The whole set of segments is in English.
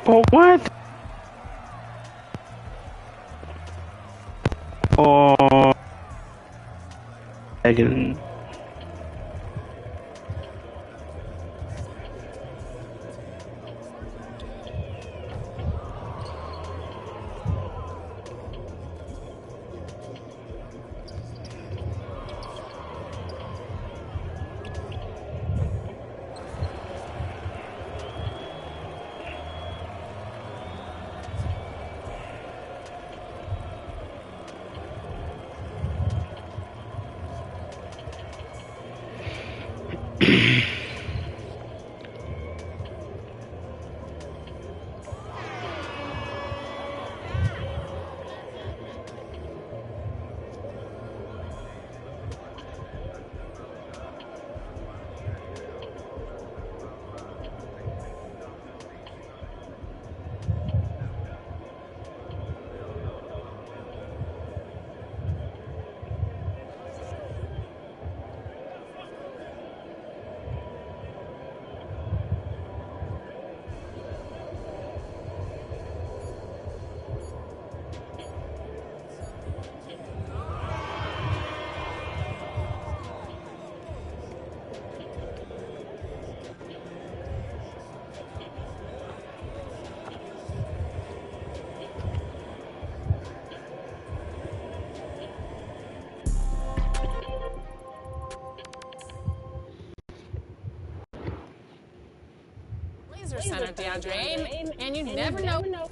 Oh, what? Oh, again. Center, DeAndre, and you never know.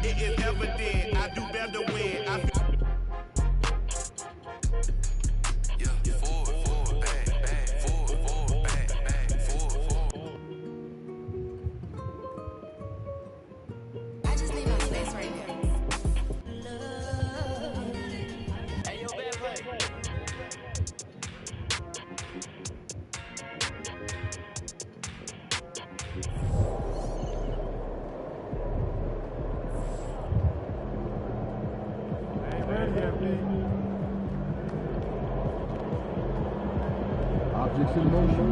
It is evident I do better when I forward, back, forward, back, forward. I just need my space right there. Hey, yo, bad boy. Objects in motion,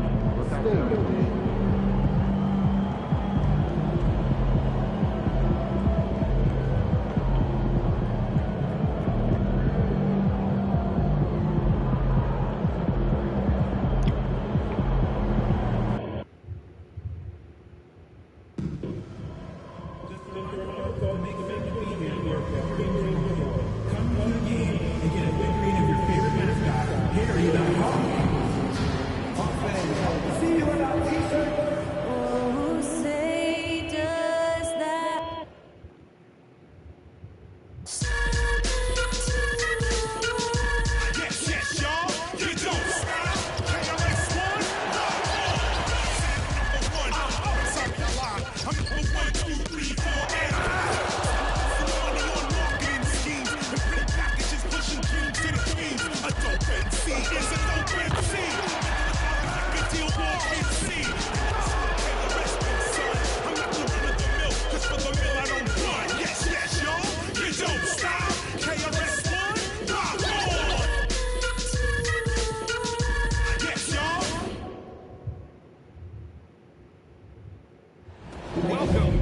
stay. I'm number 1, 2, 3, 4, and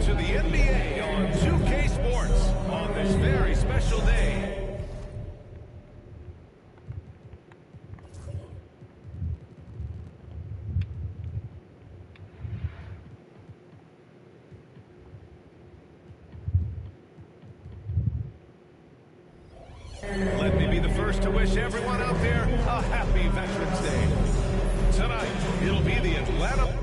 to the NBA on 2K Sports on this very special day. Let me be the first to wish everyone out there a happy Veterans Day. Tonight, it'll be the Atlanta...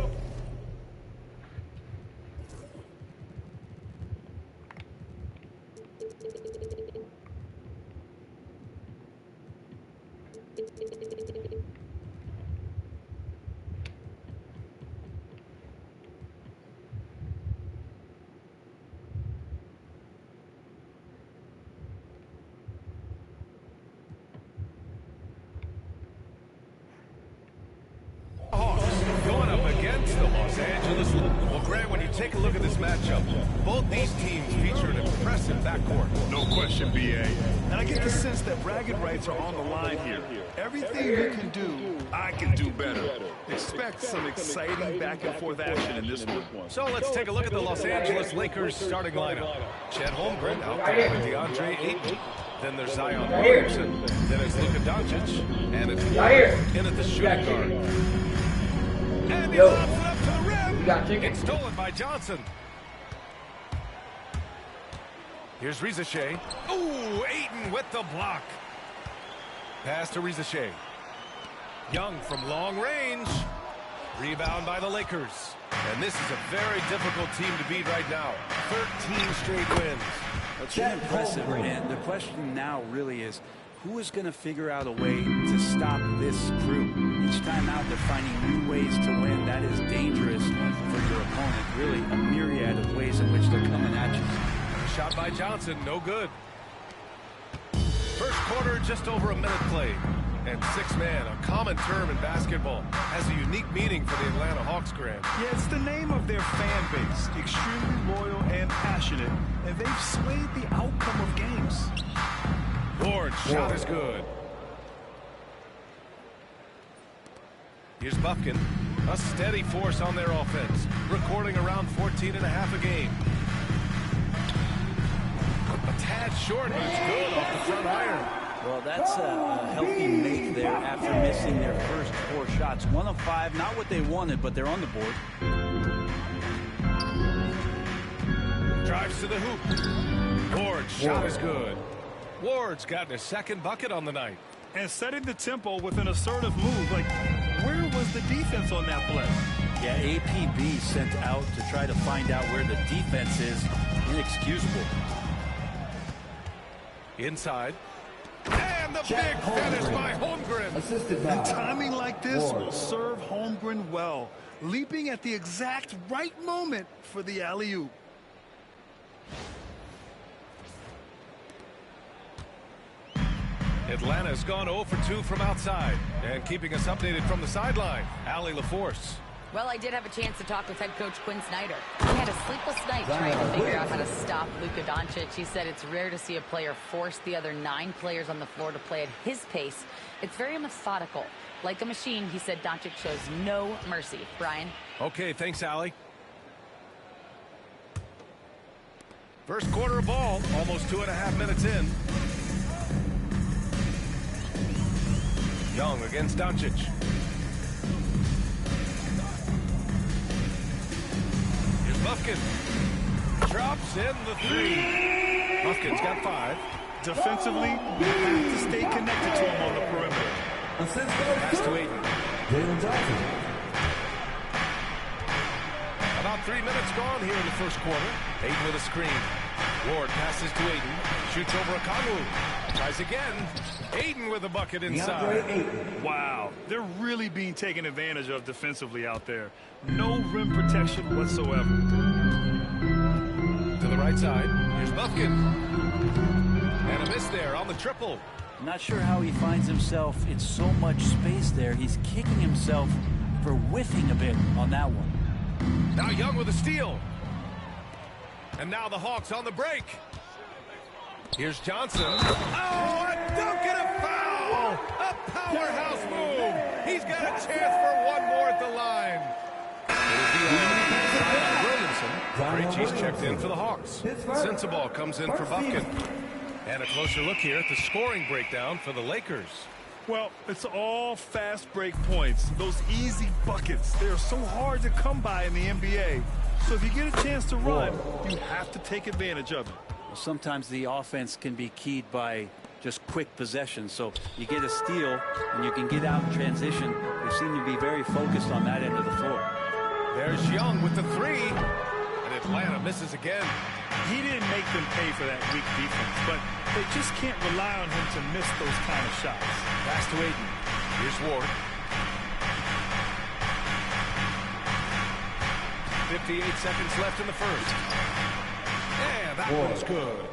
Going up against the Los Angeles. Well, Grant, when you take a look at this matchup, both these teams feature an impressive backcourt. No question, BA. And I get the sense that bragging rights are on the line here. Everything you can do, I can do better. Expect some exciting back-and-forth action in this one. So let's take a look at the Los Angeles Lakers starting lineup. Chet Holmgren out there with DeAndre Ayton. Then there's Zion Williamson. Then it's Luka Doncic. And it's in at the shooting guard. And he lobs it up to the rim. It's stolen by Johnson. Here's Rizachet. Ooh, Ayton with the block. Pass to Rizachet. Young from long range. Rebound by the Lakers. And this is a very difficult team to beat right now. 13 straight wins. That's really impressive. And the question now really is, who is going to figure out a way to stop this crew? Each time out, they're finding new ways to win. That is dangerous for your opponent. Really a myriad of ways in which they're coming at you. Shot by Johnson, no good. First quarter, just over a minute played. And six-man, a common term in basketball, has a unique meaning for the Atlanta Hawks, Grant. Yeah, it's the name of their fan base. Extremely loyal and passionate. And they've swayed the outcome of games. Ward's shot is good. Here's Buffkin, a steady force on their offense, recording around 14.5 a game. A tad short, but it's good off the front iron. Well, that's a healthy make there after missing their first 4 shots. 1 of 5, not what they wanted, but they're on the board. Drives to the hoop. Ward's shot is good. Ward's gotten his second bucket on the night. And setting the tempo with an assertive move. Like, where was the defense on that play? Yeah, APB sent out to try to find out where the defense is. Inexcusable. Inside. And the big finish by Holmgren. Assisted by And timing like this will serve Holmgren well. Leaping at the exact right moment for the alley-oop. Atlanta's gone 0 for 2 from outside. And keeping us updated from the sideline, Allie LaForce. Well, I did have a chance to talk with head coach Quinn Snyder. He had a sleepless night trying to figure out how to stop Luka Doncic. He said it's rare to see a player force the other 9 players on the floor to play at his pace. It's very methodical. Like a machine, he said Doncic shows no mercy. Brian? Okay, thanks, Allie. First quarter of ball, almost 2.5 minutes in. Young against Doncic. Here's Buffkin. Drops in the 3. Buffkin's got 5. Defensively, you have to stay connected to him on the perimeter. Pass to Ayton. Jalen Johnson. About 3 minutes gone here in the first quarter. Ayton with a screen. Ward passes to Ayton. Shoots over a Kongwu. Tries again. Ayton with a bucket inside. Wow, they're really being taken advantage of defensively out there. No rim protection whatsoever. To the right side. Here's Buffkin. And a miss there on the triple. I'm not sure how he finds himself in so much space there. He's kicking himself for whiffing a bit on that one. Now Young with a steal. And now the Hawks on the break. Here's Johnson. Oh, a dunk and a foul! A powerhouse move. He's got a chance for one more at the line. It'll be Williamson. Krejci's checked in for the Hawks. Sensabaugh comes in for Buffkin. And a closer look here at the scoring breakdown for the Lakers. Well, it's all fast break points. Those easy buckets. They're so hard to come by in the NBA. So if you get a chance to run, you have to take advantage of it. Well, sometimes the offense can be keyed by just quick possession. So you get a steal and you can get out in transition. They seem to be very focused on that end of the floor. There's Young with the three. And Atlanta misses again. He didn't make them pay for that weak defense, but they just can't rely on him to miss those kind of shots. Pass to Aiden. Here's Ward. 58 seconds left in the first. Yeah, that one's good.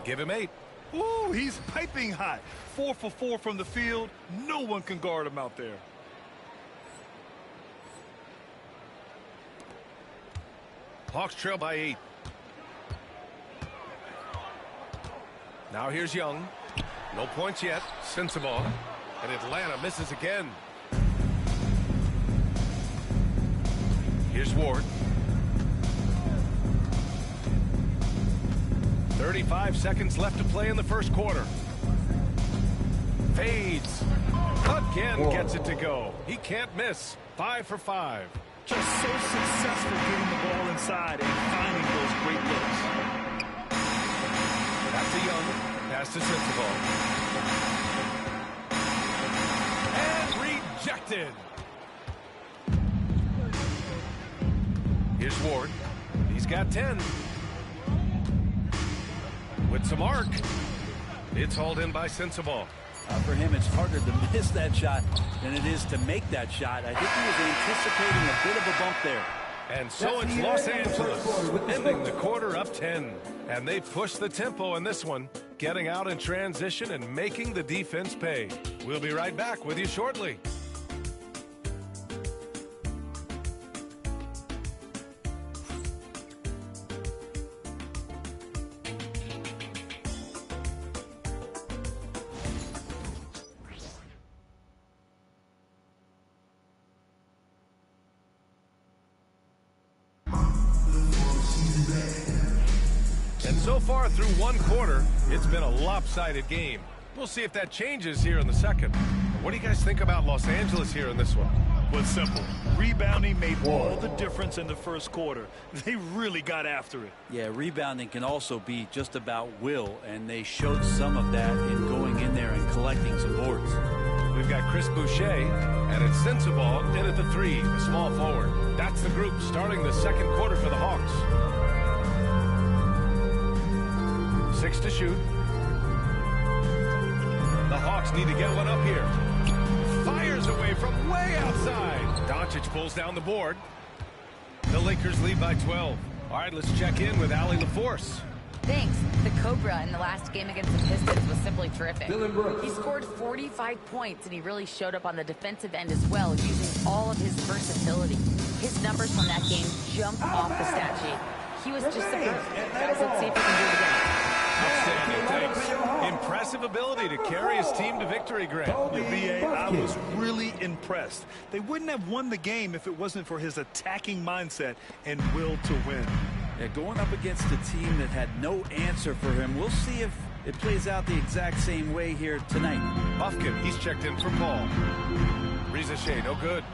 Give him 8. Ooh, he's piping hot. 4 for 4 from the field. No one can guard him out there. Hawks trail by 8. Now here's Young. No points yet. Sensabaugh. And Atlanta misses again. Here's Ward. 35 seconds left to play in the first quarter. Fades. Again gets it to go. He can't miss. 5 for 5. Just so successful getting the ball inside and finding those great looks. Back to Young. Pass to Sensabaugh. And rejected. Here's Ward. He's got 10. With some arc. It's hauled in by Sensabaugh. For him, it's harder to miss that shot than it is to make that shot. I think he was anticipating a bit of a bump there. And so it's Los Angeles, ending the quarter up 10. And they push the tempo in this one, getting out in transition and making the defense pay. We'll be right back with you shortly. So far through one quarter, it's been a lopsided game. We'll see if that changes here in the second. What do you guys think about Los Angeles here in this one? Well, it's simple. Rebounding made all the difference in the first quarter. They really got after it. Yeah, rebounding can also be just about will, and they showed some of that in going in there and collecting some boards. We've got Chris Boucher, and it's Sensabaugh in at the 3, the small forward. That's the group starting the second quarter for the Hawks. 6 to shoot. The Hawks need to get one up here. Fires away from way outside. Doncic pulls down the board. The Lakers lead by 12. All right, let's check in with Allie LaForce. Thanks. The Cobra in the last game against the Pistons was simply terrific. He scored 45 points, and he really showed up on the defensive end as well, using all of his versatility. His numbers from that game jumped off the stat sheet. He was just superb. Let's see if he can do it again. Outstanding, thanks. Impressive ability to carry his team to victory, Grant. BA, I was really impressed. They wouldn't have won the game if it wasn't for his attacking mindset and will to win. Yeah, going up against a team that had no answer for him. We'll see if it plays out the exact same way here tonight. Buffkin, he's checked in for Paul. Reza Shea, no good.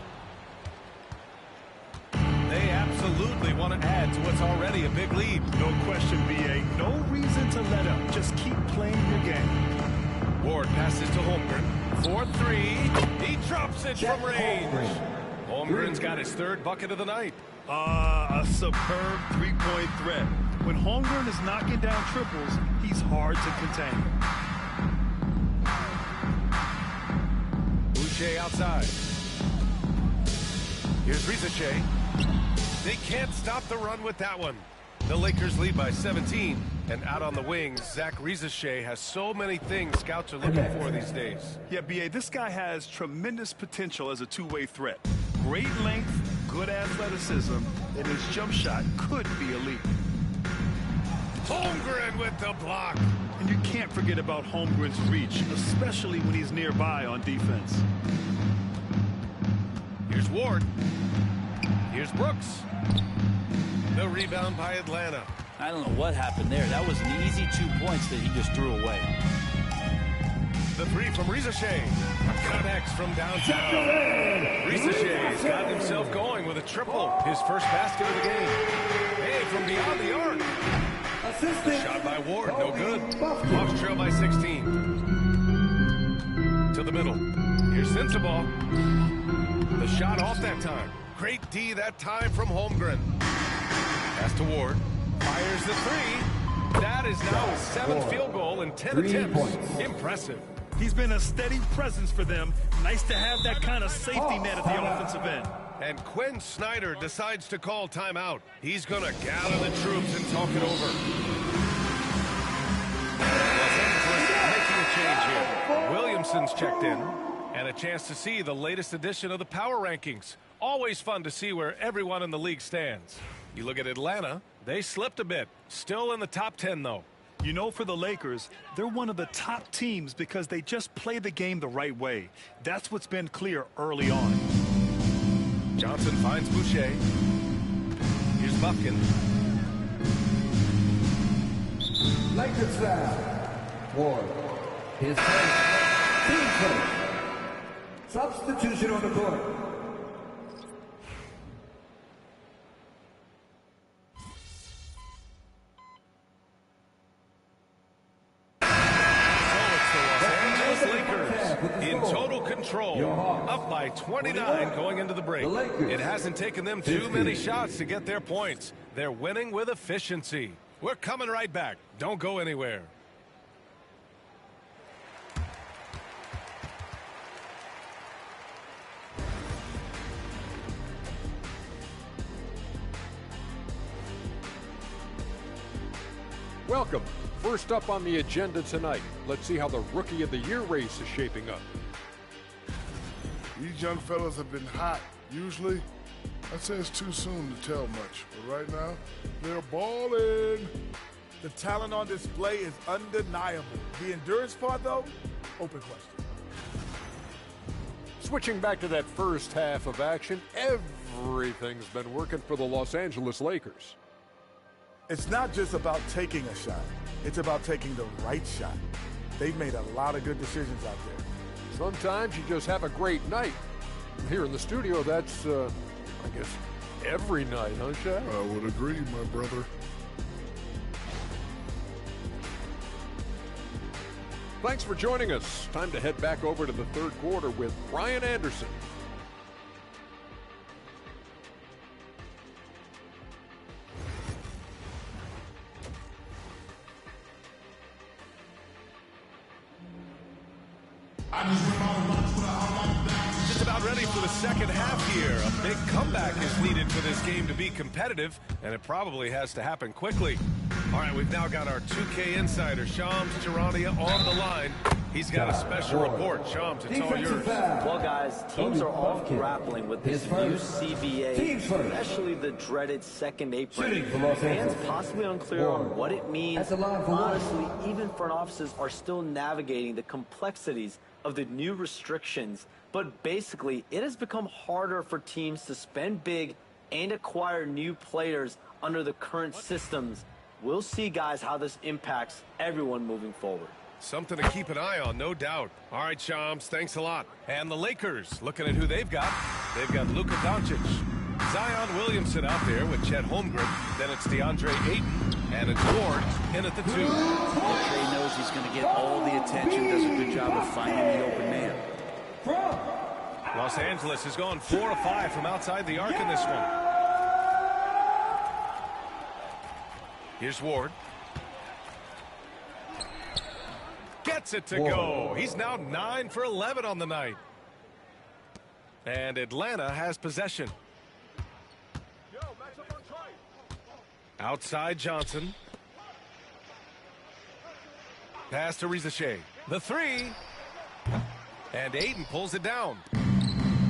They absolutely want to add to what's already a big lead. No question, BA. No reason to let up. Just keep playing your game. Ward passes to Holmgren. 4-3. He drops it from range. Holmgren's got his 3rd bucket of the night. A superb three-point threat. When Holmgren is knocking down triples, he's hard to contain. Boucher outside. Here's Reza Shea. They can't stop the run with that one. The Lakers lead by 17. And out on the wings, Zach Reza Shea has so many things scouts are looking for these days. Yeah, BA, this guy has tremendous potential as a two-way threat. Great length, good athleticism, and his jump shot could be elite. Holmgren with the block. And you can't forget about Holmgren's reach, especially when he's nearby on defense. Here's Ward. Here's Brooks. The rebound by Atlanta. I don't know what happened there. That was an easy 2 points that he just threw away. The three from Rizashea. Connects from downtown. Rizashea's got himself going with a triple. His first basket of the game. Hey, from beyond the arc. The shot by Ward, no good. Hawks trail by 16. To the middle. Here's Sensabaugh. The shot off that time. Great D that time from Holmgren. Pass to Ward. Fires the three. That is now his 7th field goal in 10 attempts. Impressive. He's been a steady presence for them. Nice to have that kind of safety net at the offensive end. And Quinn Snyder decides to call timeout. He's going to gather the troops and talk it over. Los Angeles making a change here. Williamson's checked in. And a chance to see the latest edition of the power rankings. Always fun to see where everyone in the league stands. You look at Atlanta, they slipped a bit. Still in the top 10, though. You know, for the Lakers, they're one of the top teams because they just play the game the right way. That's what's been clear early on. Johnson finds Boucher. Here's Buffkin. Lakers foul. Ward. His first. Team first. Substitution on the court. In total control, up by 29 going into the break. It hasn't taken them too many shots to get their points. They're winning with efficiency. We're coming right back. Don't go anywhere. Welcome. First up on the agenda tonight, let's see how the Rookie of the Year race is shaping up. These young fellas have been hot. Usually, I'd say it's too soon to tell much, but right now, they're balling. The talent on display is undeniable. The endurance part, though, open question. Switching back to that first half of action, everything's been working for the Los Angeles Lakers. It's not just about taking a shot. It's about taking the right shot. They've made a lot of good decisions out there. Sometimes you just have a great night. Here in the studio, that's, I guess, every night, huh, Shaq? I would agree, my brother. Thanks for joining us. Time to head back over to the third quarter with Brian Anderson. Just about ready for the second half here. A big comeback is needed for this game to be competitive, and it probably has to happen quickly. All right, we've now got our 2K insider, Shams Charania, on the line. He's got a special report. Shams, it's all yours. Well, guys, teams are all grappling with this new CBA, especially the dreaded second apron. Fans possibly unclear on what it means. Honestly, even front offices are still navigating the complexities of the new restrictions. But basically, it has become harder for teams to spend big and acquire new players under the current systems. We'll see, guys, how this impacts everyone moving forward. Something to keep an eye on, no doubt. All right, Shams, thanks a lot. And the Lakers, looking at who they've got. They've got Luka Doncic, Zion Williamson out there with Chet Holmgren. Then it's DeAndre Ayton, and it's Ward in at the 2. Trey knows he's going to get all the attention, does a good job of finding the open man. Los Angeles has gone 4 of 5 from outside the arc in this one. Here's Ward. Gets it to go. He's now 9 for 11 on the night. And Atlanta has possession. Outside Johnson. Pass to Rizashea. The 3. And Ayton pulls it down.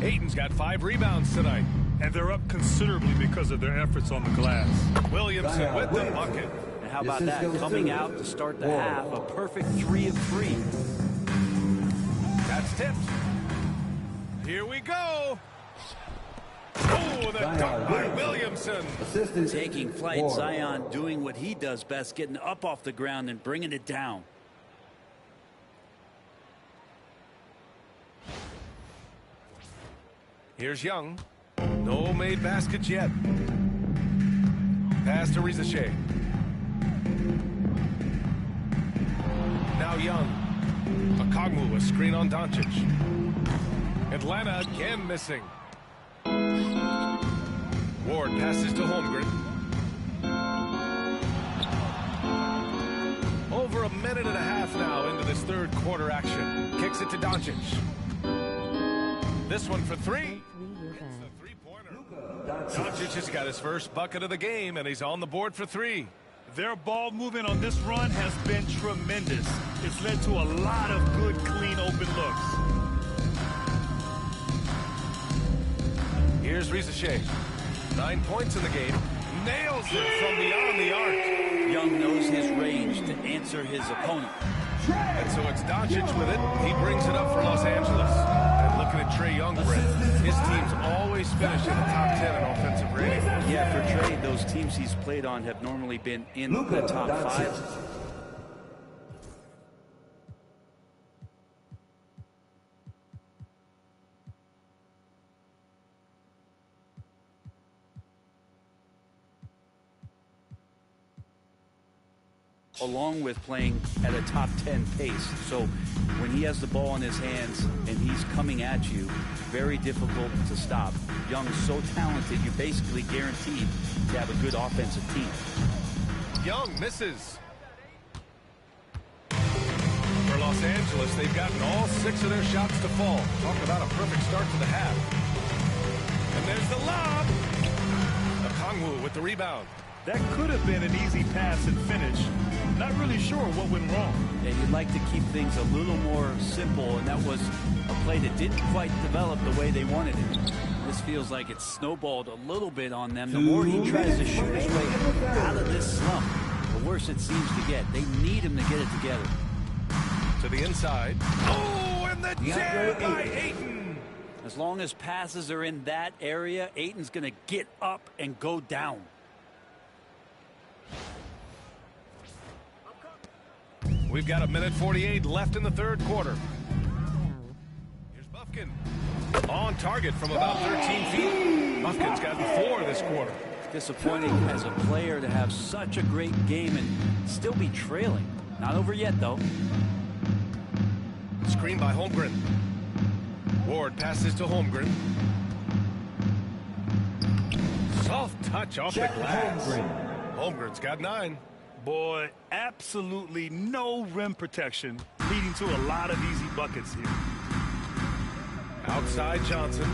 Ayton's got 5 rebounds tonight. And they're up considerably because of their efforts on the glass. Williamson with the bucket. And how about that? Coming out to start the half, a perfect 3 of 3. That's tipped. Here we go. Oh, Oh, the dunk by Williamson. Taking flight, Zion doing what he does best, getting up off the ground and bringing it down. Here's Young. No made baskets yet. Pass to Rizachet. Now Young. Okongwu, a screen on Doncic. Atlanta again missing. Ward passes to Holmgren. Over a minute and a half now into this third quarter action. Kicks it to Doncic. This one for three. It's a three-pointer. Doncic has got his first bucket of the game, and he's on the board for three. Their ball movement on this run has been tremendous. It's led to a lot of good, clean, open looks. Here's Rizachet. 9 points in the game. Nails it from beyond the arc. Young knows his range to answer his opponent. And so it's Doncic with it. He brings it up for Los Angeles. And looking at Trae Young, Brett, his teams always finish in the top 10 in offensive rating. Yeah, for Trae, those teams he's played on have normally been in the top 5. Along with playing at a top 10 pace. So when he has the ball in his hands and he's coming at you, very difficult to stop. Young's so talented, you're basically guaranteed to have a good offensive team. Young misses. For Los Angeles, they've gotten all 6 of their shots to fall. Talk about a perfect start to the half. And there's the lob. Okongwu with the rebound. That could have been an easy pass and finish. Not really sure what went wrong. Yeah, you'd like to keep things a little more simple, and that was a play that didn't quite develop the way they wanted it. This feels like it's snowballed a little bit on them. The more he tries to shoot his way out of this slump, the worse it seems to get. They need him to get it together. To the inside. Oh, and the jam by Ayton. As long as passes are in that area, Ayton's going to get up and go down. We've got a minute 48 left in the third quarter. Here's Bufkin. On target from about 13 feet. Bufkin's gotten 4 this quarter. Disappointing as a player to have such a great game and still be trailing. Not over yet, though. Screen by Holmgren. Ward passes to Holmgren. Soft touch off the glass. Holmgren's got 9. Boy, absolutely no rim protection, leading to a lot of easy buckets here. Outside Johnson.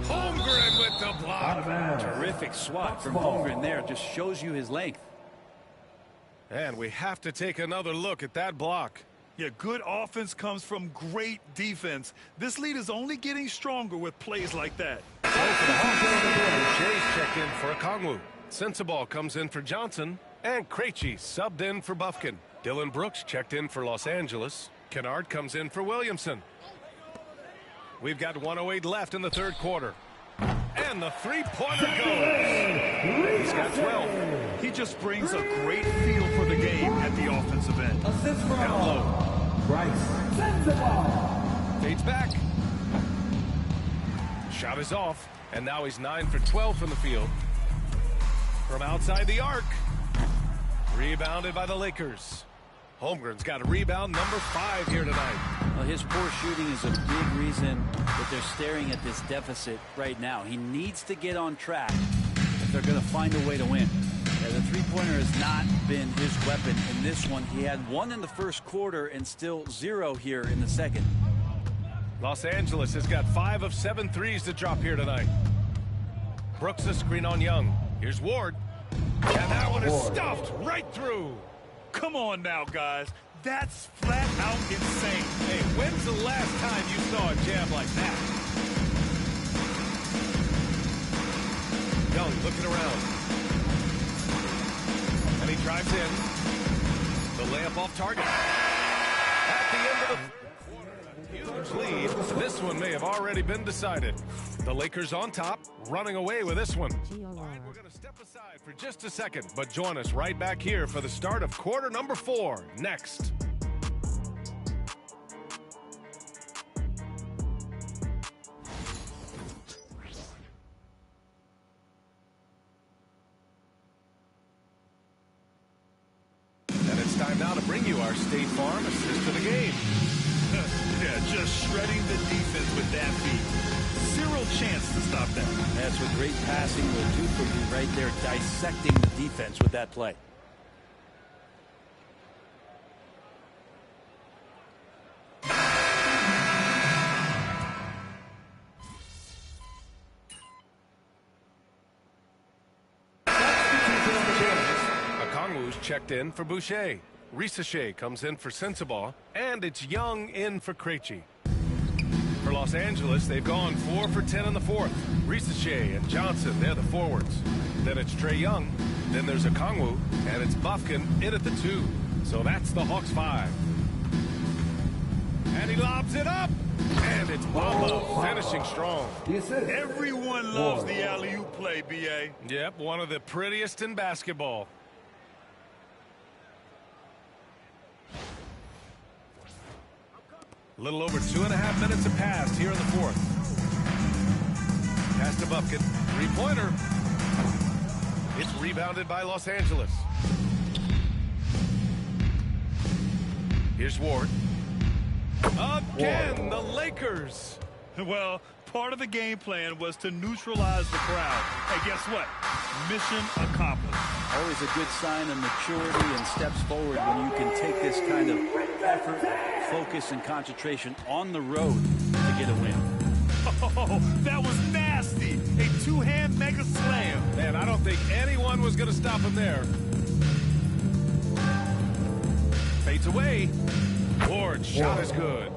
Holmgren with the block. Terrific swat from Holmgren there. Just shows you his length. And we have to take another look at that block. Yeah, good offense comes from great defense. This lead is only getting stronger with plays like that. So for the Hawks, Shea's checked in for Okongwu. Sensabaugh comes in for Johnson, and Krejci subbed in for Bufkin. Dylan Brooks checked in for Los Angeles. Kennard comes in for Williamson. We've got 1:08 left in the third quarter. And the three-pointer goes. He's got 12. He just brings a great feel for the game at the offensive end. Down low. Fades back. Shot is off, and now he's 9 for 12 from the field. From outside the arc. Rebounded by the Lakers. Holmgren's got a rebound number 5 here tonight. Well, his poor shooting is a big reason that they're staring at this deficit right now. He needs to get on track if they're going to find a way to win. Yeah, the three-pointer has not been his weapon in this one. He had 1 in the first quarter and still 0 here in the second. Los Angeles has got 5 of 7 threes to drop here tonight. Brooks a screen on Young. Here's Ward. And that one is stuffed right through. Come on now, guys. That's flat out insane. Hey, when's the last time you saw a jam like that? Young looking around. And he drives in. The layup off target. At the end of the huge lead, this one may have already been decided. The Lakers on top, running away with this one. All right, we're going to step aside for just a second, but join us right back here for the start of quarter number 4 next. And it's time now to bring you our State Farm assist of the game. Yeah, just shredding the defense with that feed. Zero chance to stop that. That's what great passing will do for you right there, dissecting the defense with that play. Okongwu's checked in for Boucher. Risachet comes in for Sensabaugh, and it's Young in for Krejci. For Los Angeles, they've gone 4 for 10 in the fourth. Risachet and Johnson, they're the forwards. Then it's Trae Young. Then there's Okongwu, and it's Buffkin in at the 2. So that's the Hawks 5. And he lobs it up. And it's Bamba finishing strong. Everyone loves the alley-oop play, B.A. Yep, one of the prettiest in basketball. A little over 2.5 minutes have passed here in the fourth. Pass to Buffkin. Three-pointer. It's rebounded by Los Angeles. Here's Ward. Again, the Lakers. Well, part of the game plan was to neutralize the crowd. Hey, guess what? Mission accomplished. Always a good sign of maturity and steps forward when you can take this kind of effort, focus, and concentration on the road to get a win. Oh, that was nasty. A two-hand mega slam. Man, I don't think anyone was going to stop him there. Fades away. Ward's shot is good.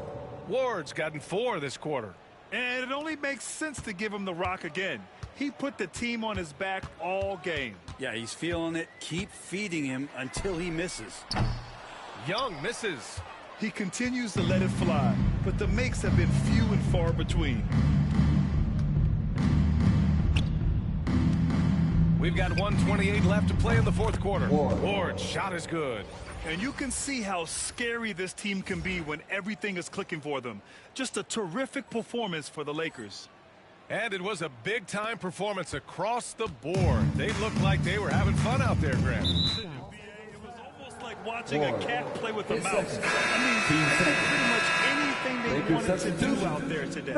Ward's gotten 4 this quarter. And it only makes sense to give him the rock again. He put the team on his back all game. Yeah, he's feeling it. Keep feeding him until he misses. Young misses. He continues to let it fly, but the makes have been few and far between. We've got 1:28 left to play in the fourth quarter. Ward's shot is good. And you can see how scary this team can be when everything is clicking for them. Just a terrific performance for the Lakers. And it was a big-time performance across the board. They looked like they were having fun out there, Grant. It was almost like watching a cat play with a mouse. I mean, they did pretty much anything they wanted to do out there today.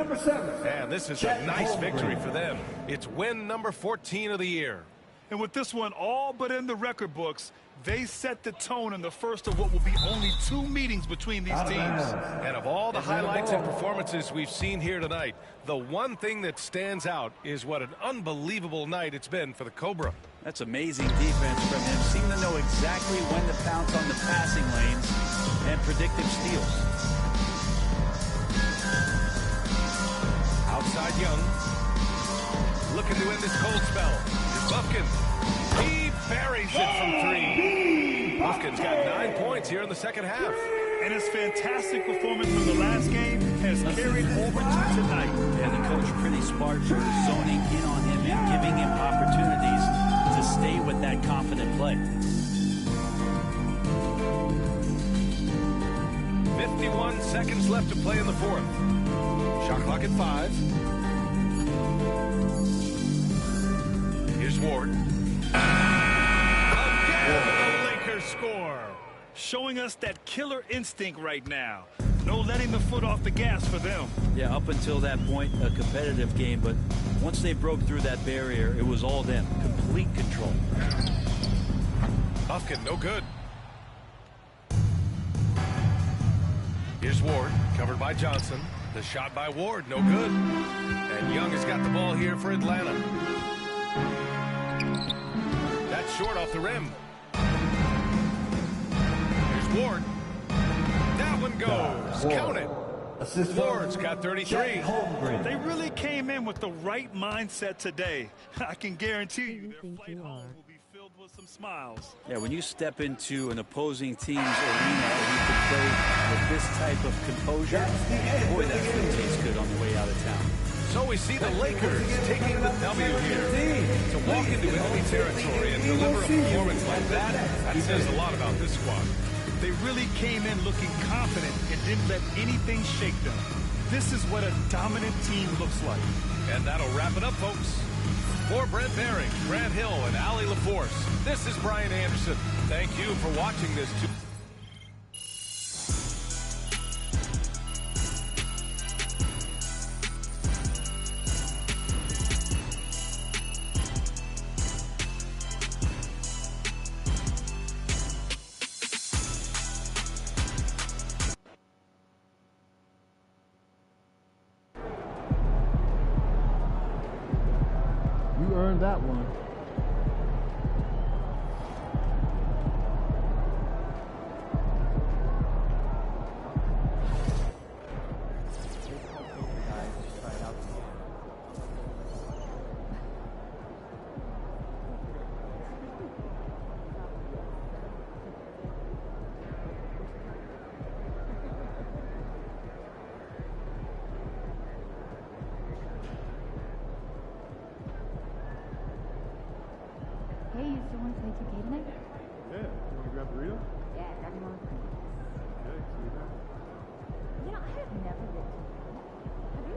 And this is a nice victory for them. It's win number 14 of the year. And with this one all but in the record books, they set the tone in the first of what will be only 2 meetings between these teams. And of all the highlights and performances we've seen here tonight, the one thing that stands out is what an unbelievable night it's been for the Cobra. That's amazing defense from him. Seem to know exactly when to pounce on the passing lanes and predictive steals. Outside Young. Looking to end this cold spell. Here's Buffkin. He buries it from 3. Buffkin's got 9 points here in the second half. And his fantastic performance from the last game has carried over to tonight. And the coach pretty smart for zoning in on him and giving him opportunities to stay with that confident play. 51 seconds left to play in the fourth. Shot clock at 5. Here's Ward. Again, the Lakers score. Showing us that killer instinct right now. No letting the foot off the gas for them. Yeah, up until that point, a competitive game, but once they broke through that barrier, it was all them. Complete control. Buffkin, no good. Here's Ward, covered by Johnson. The shot by Ward, no good. And Young has got the ball here for Atlanta. That's short off the rim. Here's Ward. That one goes. Count it. Ward's got 33. They really came in with the right mindset today. I can guarantee you their flight home will be filled with some smiles. Yeah, when you step into an opposing team's arena and you can play with this type of composure, boy, that food tastes good on the way out of town. So we see the Lakers taking the W here. To walk into enemy territory and deliver a performance like that says a lot about this squad. They really came in looking confident and didn't let anything shake them. This is what a dominant team looks like. And that'll wrap it up, folks. For Brent Baring, Grant Hill, and Allie LaForce, this is Brian Anderson. Thank you for watching this. You earned that one. Hey, you still want to play 2K tonight? Yeah. You want to grab burrito? Yeah, grab me one. Okay, see you there. You know, I have never been to Have you?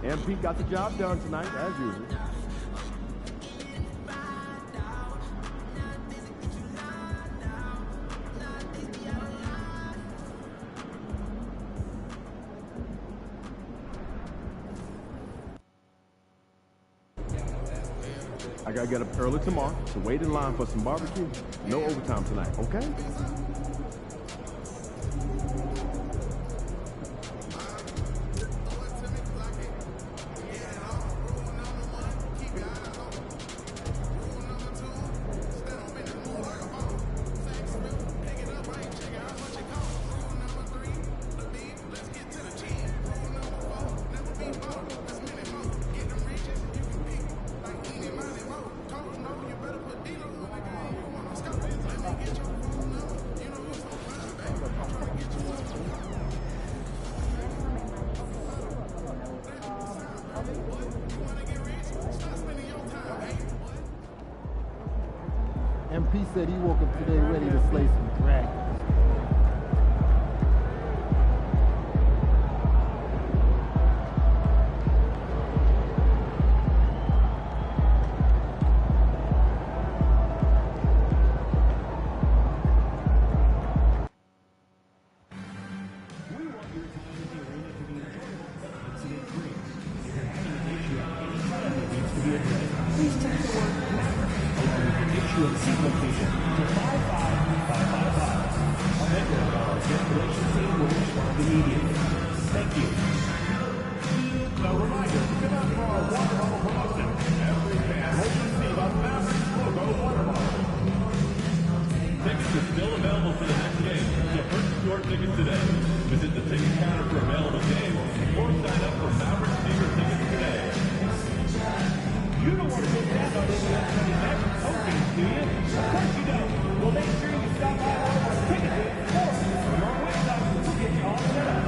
MP got the job done tonight, as usual. I gotta get up early tomorrow to wait in line for some barbecue. No overtime tonight, okay? MP said he woke up today ready to slay some dragons. Please text the word matter along with your issue and seat location to 55555. A member of our cancellation team will respond immediately. Thank you. A reminder, come out for our water bottle promotion. Every fan will receive a tickets today. Visit the ticket counter for available games or sign up for Maverick Fever tickets today. You don't want to miss out on any upcoming Maverick home games, do you? Of course you don't. Well, make sure you stop by one of our ticket booths or our website to get you all set up.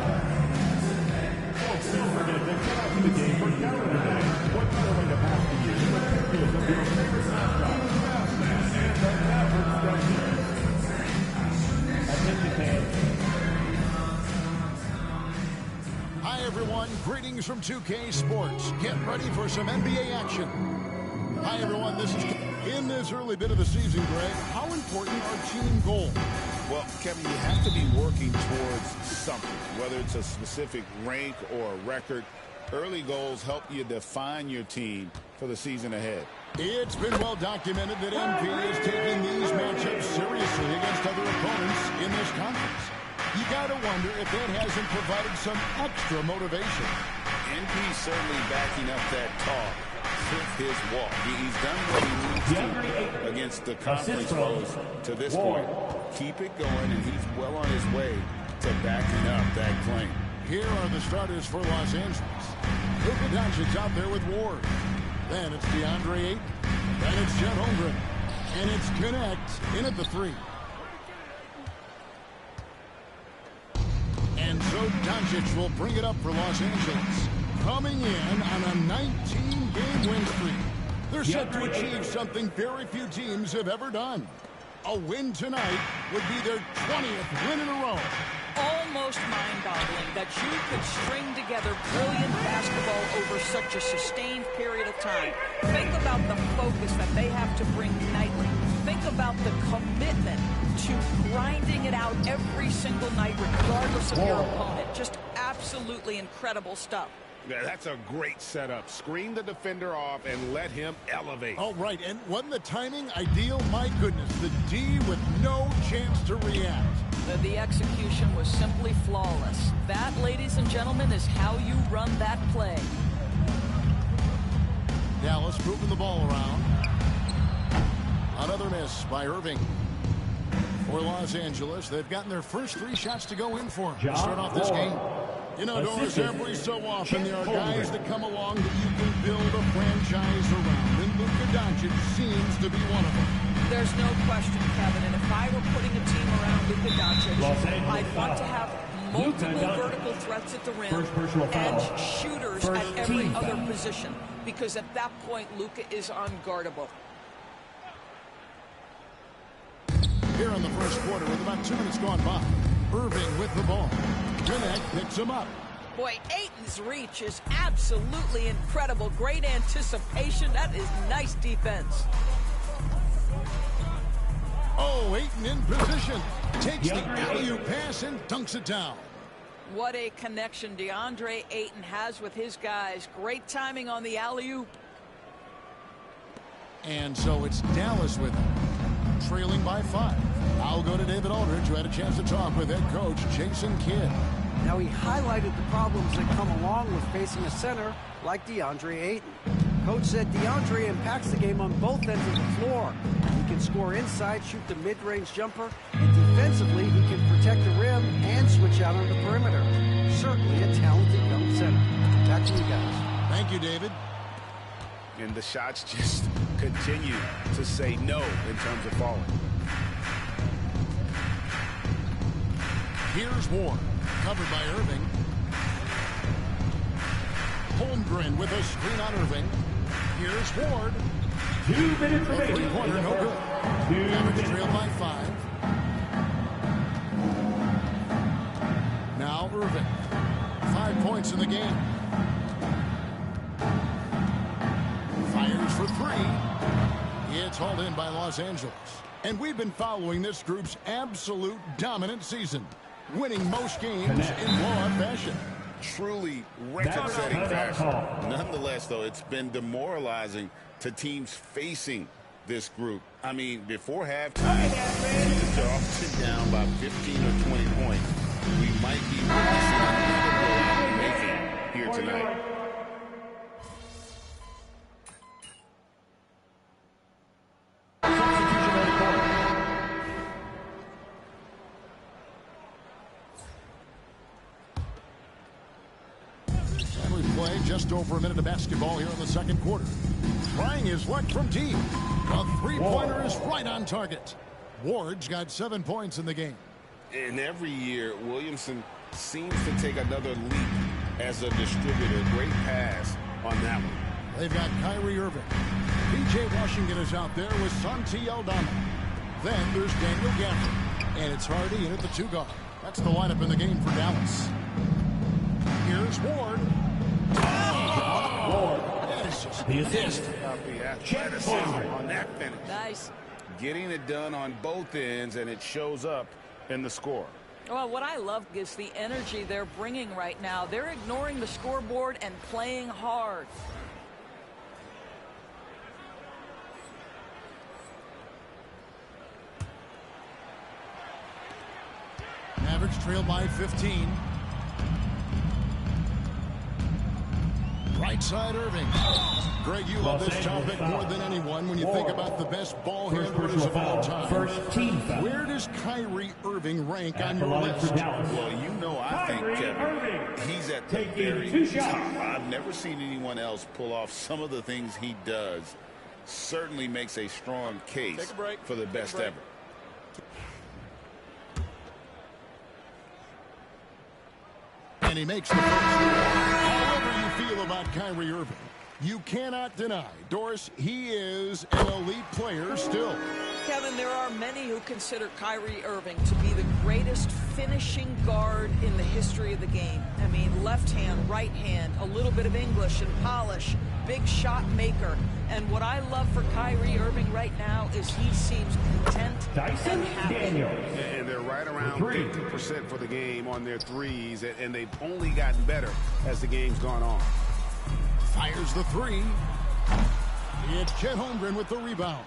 Don't forget to come out to the game for calendar day. What better way to pass the year than with pictures of your favorite mascot, and the Maverick Station. Attention fans. Hi everyone, greetings from 2K Sports. Get ready for some NBA action. Hi everyone, this is in this early bit of the season, Greg. How important are team goals? Well, Kevin, you have to be working towards something, whether it's a specific rank or a record. Early goals help you define your team for the season ahead. It's been well documented that MP is taking these matchups seriously against other opponents in this conference. You got to wonder if that hasn't provided some extra motivation. NP's certainly backing up that talk with his walk. He's done what he needs to against the conference foes to this point. Keep it going, and he's well on his way to backing up that claim. Here are the starters for Los Angeles. Luka Doncic out there with Ward. Then it's DeAndre Ayton. Then it's Chet Holmgren. And it's Connect in at the 3. And so Doncic will bring it up for Los Angeles. Coming in on a 19-game win streak. They're set to achieve something very few teams have ever done. A win tonight would be their 20th win in a row. Almost mind-boggling that you could string together brilliant basketball over such a sustained period of time. Think about the focus that they have to bring nightly. Think about the commitment to grinding it out every single night regardless of your opponent. Just absolutely incredible stuff. Yeah, that's a great setup. Screen the defender off and let him elevate. Oh, right. And wasn't the timing ideal? My goodness, the D with no chance to react. The execution was simply flawless. That, ladies and gentlemen, is how you run that play. Dallas moving the ball around. Another miss by Irving. For Los Angeles, they've gotten their first 3 shots to go in for to start off this game. You know, Doris, every so often there are guys that come along that you can build a franchise around, and Luka Doncic seems to be one of them. There's no question, Kevin, and if I were putting a team around Luka Doncic, I'd want to have multiple vertical threats at the rim and shooters at every other position, because at that point, Luka is unguardable. Here in the first quarter, with about 2 minutes gone by, Irving with the ball. Connect picks him up. Boy, Ayton's reach is absolutely incredible. Great anticipation. That is nice defense. Oh, Ayton in position. Takes the alley-oop pass and dunks it down. What a connection DeAndre Ayton has with his guys. Great timing on the alley-oop. And so it's Dallas with him, trailing by 5. I'll go to David Aldridge, who had a chance to talk with head coach Jason Kidd. Now, he highlighted the problems that come along with facing a center like DeAndre Ayton. Coach said DeAndre impacts the game on both ends of the floor. He can score inside, shoot the mid-range jumper, and defensively, he can protect the rim and switch out on the perimeter. Certainly a talented young center. Back to you guys. Thank you, David. And the shots just continue to say no in terms of falling. Here's Ward, covered by Irving. Holmgren with a screen on Irving. Here's Ward. 2 minutes remaining. Three-pointer, no good. Mavericks trail by 5. Now Irving. 5 points in the game. Fires for 3. It's hauled in by Los Angeles. And we've been following this group's absolute dominant season, winning most games in blowout fashion. Truly record-setting fashion. Nonetheless, though, it's been demoralizing to teams facing this group. I mean, before halftime, teams are often down by 15 or 20 points. We might be witnessing another blowout making here tonight. playing just over a minute of basketball here in the second quarter. Trying his luck from deep. A three-pointer is right on target. Ward's got 7 points in the game. And every year, Williamson seems to take another leap as a distributor. Great pass on that one. They've got Kyrie Irving. P.J. Washington is out there with Santi Aldama. Then there's Daniel Gafford. And it's Hardy in at the 2 guard. That's the lineup in the game for Dallas. Here's Ward. Ward. That is just the assist. The athleticism on that finish. Nice. Getting it done on both ends, and it shows up in the score. Well, what I love is the energy they're bringing right now. They're ignoring the scoreboard and playing hard. Mavericks trail by 15. Right side Irving. Greg, you love this topic more than anyone when you think about the best ball handlers of all time. First team foul. Where does Kyrie Irving rank on your list? Well, you know, I think, Kevin, he's at the very top. I've never seen anyone else pull off some of the things he does. Certainly makes a strong case for the best ever. And he makes the first. However you feel about Kyrie Irving, you cannot deny, Doris, he is an elite player still. Kevin, there are many who consider Kyrie Irving to be the greatest finishing guard in the history of the game. I mean, left hand, right hand, a little bit of English and polish, big shot maker. And what I love for Kyrie Irving right now is he seems content and happy. And they're right around 50% for the game on their threes, and they've only gotten better as the game's gone on. Fires the three. It's Chet Holmgren with the rebound.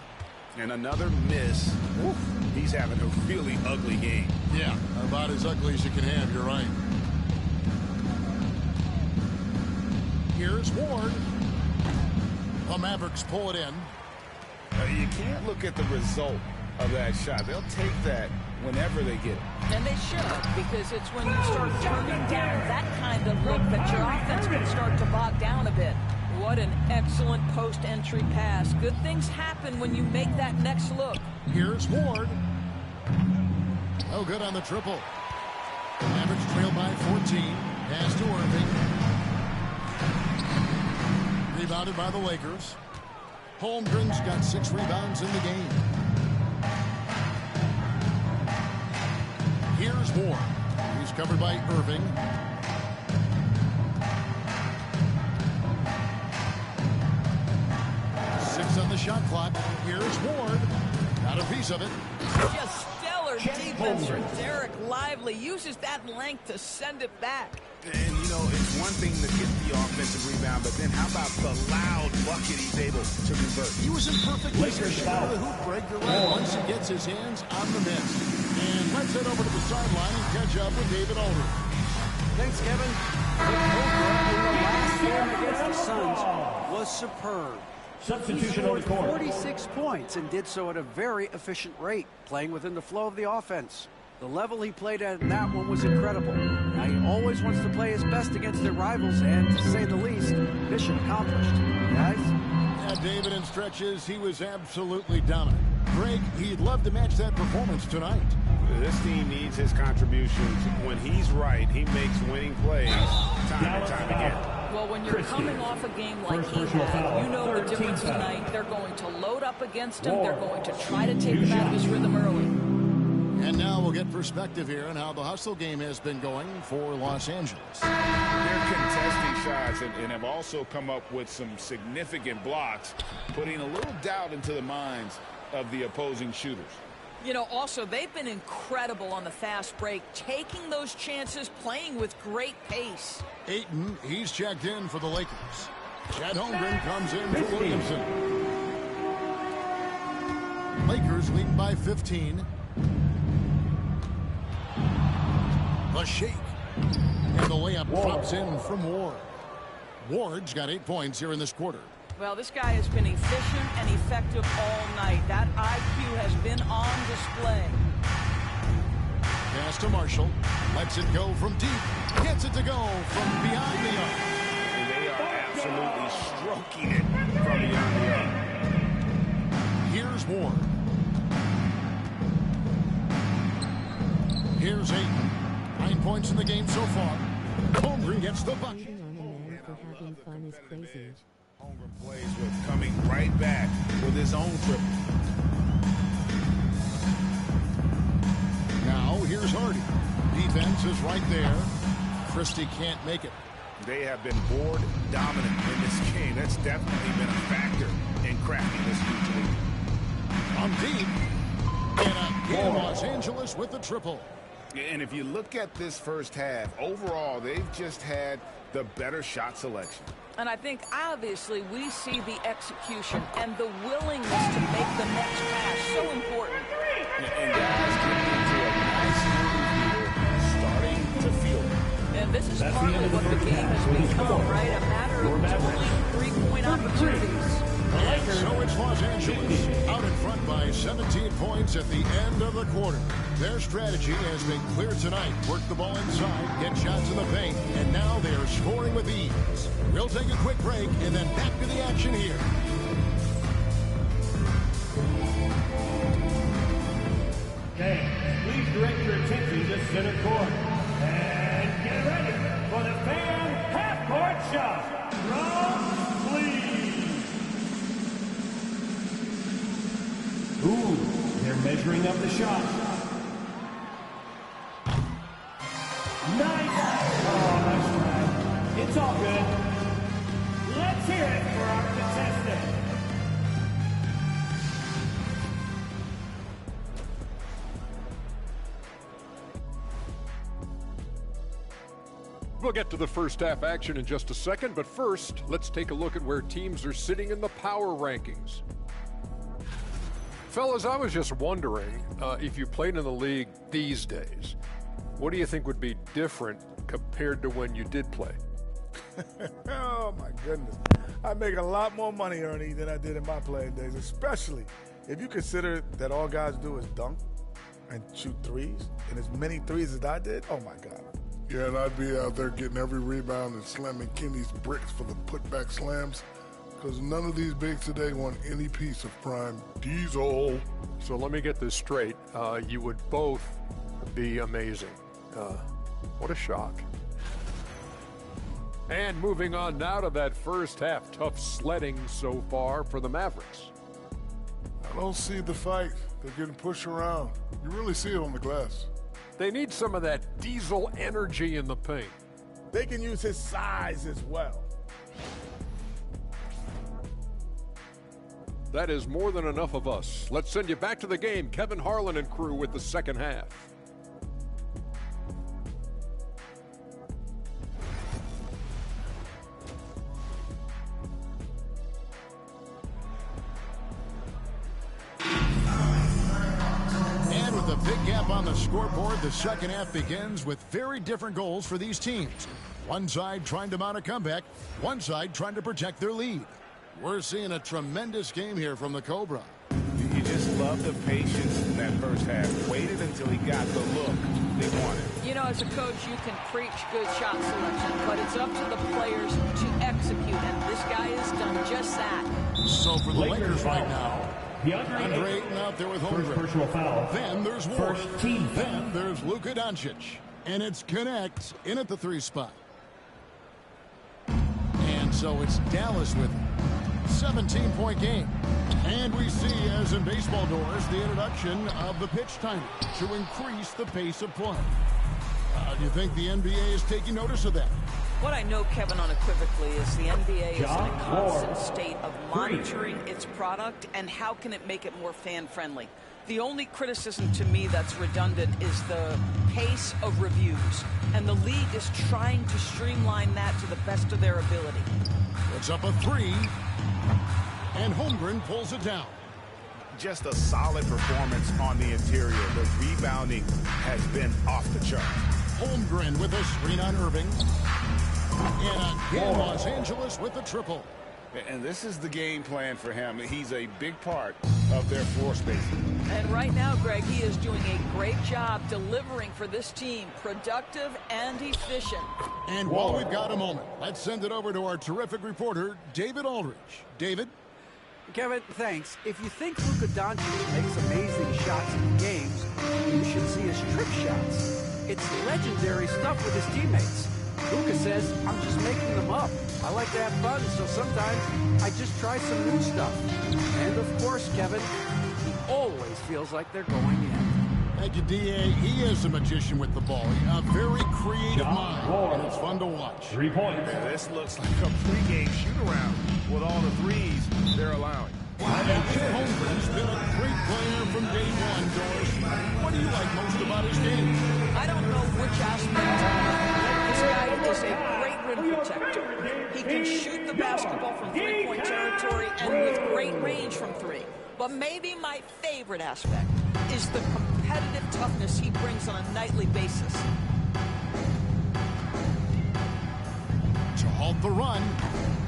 And another miss. Oof. He's having a really ugly game. Yeah, about as ugly as you can have, you're right. Here's Ward. The Mavericks pull it in. You can't look at the result of that shot. They'll take that whenever they get it. And they should, because it's when you start turning down that kind of look that your offense can start to bog down a bit. What an excellent post-entry pass. Good things happen when you make that next look. Here's Ward. Oh, good on the triple. Mavericks trail by 14. Pass to Irving. Rebounded by the Lakers. Holmgren's got 6 rebounds in the game. Here's Ward. He's covered by Irving. On the shot clock. Here's Ward. Got a piece of it. Just stellar defense from Derek Lively. Uses that length to send it back. And, you know, it's one thing to get the offensive rebound, but then how about the loud bucket he's able to convert? He was in perfect position for the hoop break. You're right. Once he gets his hands on the miss. And let's head over to the sideline and catch up with David Aldridge. Thanks, Kevin. The program in the last game against the Suns was superb. Substitution he on the court. 46 points and did so at a very efficient rate, playing within the flow of the offense. The level he played at in that one was incredible. Now he always wants to play his best against their rivals, and to say the least, mission accomplished. Guys? Yeah, David, in stretches, he was absolutely dominant. Greg, he'd love to match that performance tonight. This team needs his contributions. When he's right, he makes winning plays time and time again. Well, when you're coming off a game like he had, you know the difference tonight. They're going to load up against him. They're going to try to take him out of his rhythm early. And now we'll get perspective here on how the hustle game has been going for Los Angeles. They're contesting shots and have also come up with some significant blocks, putting a little doubt into the minds of the opposing shooters. You know, also, they've been incredible on the fast break, taking those chances, playing with great pace. Ayton, he's checked in for the Lakers. Chet Holmgren comes in for Williamson. Lakers leading by 15. The shake. And the layup drops in from Ward. Ward's got 8 points here in this quarter. Well, this guy has been efficient and effective all night. That IQ has been on display. Pass to Marshall. Lets it go from deep. Gets it to go from beyond the arc. They are absolutely stroking it from beyond the arc. Here's Ward. Here's Ayton. 9 points in the game so far. Holmgren gets the bucket. Holmgren plays with coming right back with his own triple. Now here's Hardy. Defense is right there. Christie can't make it. They have been board dominant in this game. That's definitely been a factor in cracking this huge lead. On deep. And again, Los Angeles with the triple. And if you look at this first half, overall, they've just had the better shot selection. And I think, obviously, we see the execution and the willingness to make the next pass so important. And guys getting into a nice groove here, starting to feel it. And this is partly what the game has become, right? A matter of totally three-point opportunities. So it's Los Angeles out in front by 17 points at the end of the quarter. Their strategy has been clear tonight. Work the ball inside, get shots in the paint, and now they are scoring with ease. We'll take a quick break and then back to the action here. Okay, please direct your attention to center court. And get ready for the fan half-court shot. Drum, please. Ooh, they're measuring up the shot. Nice. Oh, nice try. It's all good. Let's hear it for our contestant. We'll get to the first half action in just a second, but first, let's take a look at where teams are sitting in the power rankings. Fellas, I was just wondering if you played in the league these days, what do you think would be different compared to when you did play? Oh, my goodness. I make a lot more money, Ernie, than I did in my playing days, especially if you consider that all guys do is dunk and shoot threes, and as many threes as I did, oh, my God. Yeah, and I'd be out there getting every rebound and slamming Kenny's bricks for the putback slams, because none of these bigs today want any piece of prime diesel. So let me get this straight. You would both be amazing. What a shock. And moving on now to that first half. Tough sledding so far for the Mavericks. I don't see the fight. They're getting pushed around. You really see it on the glass. They need some of that diesel energy in the paint. They can use his size as well. That is more than enough of us. Let's send you back to the game. Kevin Harlan and crew with the second half. And with a big gap on the scoreboard, the second half begins with very different goals for these teams. One side trying to mount a comeback, one side trying to protect their lead. We're seeing a tremendous game here from the Cobra. You just love the patience in that first half. Waited until he got the look they wanted. You know, as a coach, you can preach good shot selection, but it's up to the players to execute, and this guy has done just that. So for the Lakers right now, DeAndre Ayton out there with Holmgren. personal foul. Then there's Ward. Then there's Luka Doncic. And it's Connect in at the 3 spot. And so it's Dallas with 17-point game. And we see, as in baseball doors, the introduction of the pitch timer to increase the pace of play. Do you think the NBA is taking notice of that? What I know, Kevin, unequivocally, is the NBA is in a constant state of monitoring its product and how can it make it more fan-friendly. The only criticism to me that's redundant is the pace of reviews, and the league is trying to streamline that to the best of their ability. Puts up a 3, and Holmgren pulls it down. Just a solid performance on the interior. The rebounding has been off the chart. Holmgren with a screen on Irving. And again, Los Angeles with the triple. And this is the game plan for him. He's a big part of their floor spacing. And right now, Greg, he is doing a great job delivering for this team, productive and efficient. And while we've got a moment, let's send it over to our terrific reporter, David Aldridge. David? Kevin, thanks. If you think Luka Doncic makes amazing shots in games, you should see his trick shots. It's legendary stuff with his teammates. Luka says, I'm just making them up. I like to have fun, so sometimes I just try some new stuff. And of course, Kevin, he always feels like they're going in. Thank you, D.A. He is a magician with the ball. A very creative mind, and it's fun to watch. 3 points. Yeah, this looks like a pregame shoot-around with all the threes they're allowing. Chet Holmgren's been a great player from day one, Doris. What do you like most about his game? I don't know which aspect. This guy is a great rim protector. He can shoot the basketball from three-point territory and with great range from three. But maybe my favorite aspect is the competitive toughness he brings on a nightly basis. To halt the run.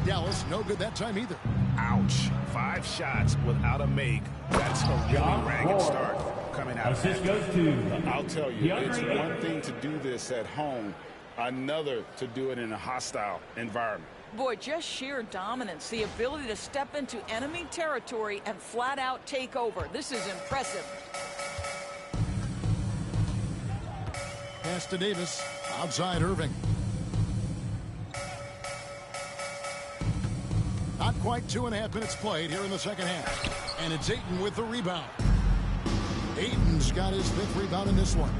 Dallas, no good that time either. Ouch. 5 shots without a make. That's a really ragged start coming out of that. I'll tell you, it's one thing to do this at home, another to do it in a hostile environment. Boy, just sheer dominance, the ability to step into enemy territory and flat out take over. This is impressive. Pass to Davis. Outside Irving. Not quite 2.5 minutes played here in the second half. And it's Ayton with the rebound. Ayton's got his 5th rebound in this one.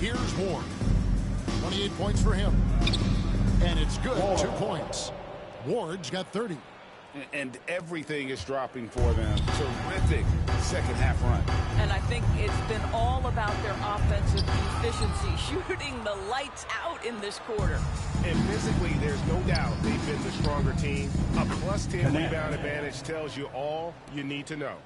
Here's Ward. 28 points for him. And it's good. 2 points. Ward's got 30. And everything is dropping for them. Terrific second half run. And I think it's been all about their offensive efficiency, shooting the lights out in this quarter. And physically, there's no doubt they've been the stronger team. A +10 rebound advantage tells you all you need to know.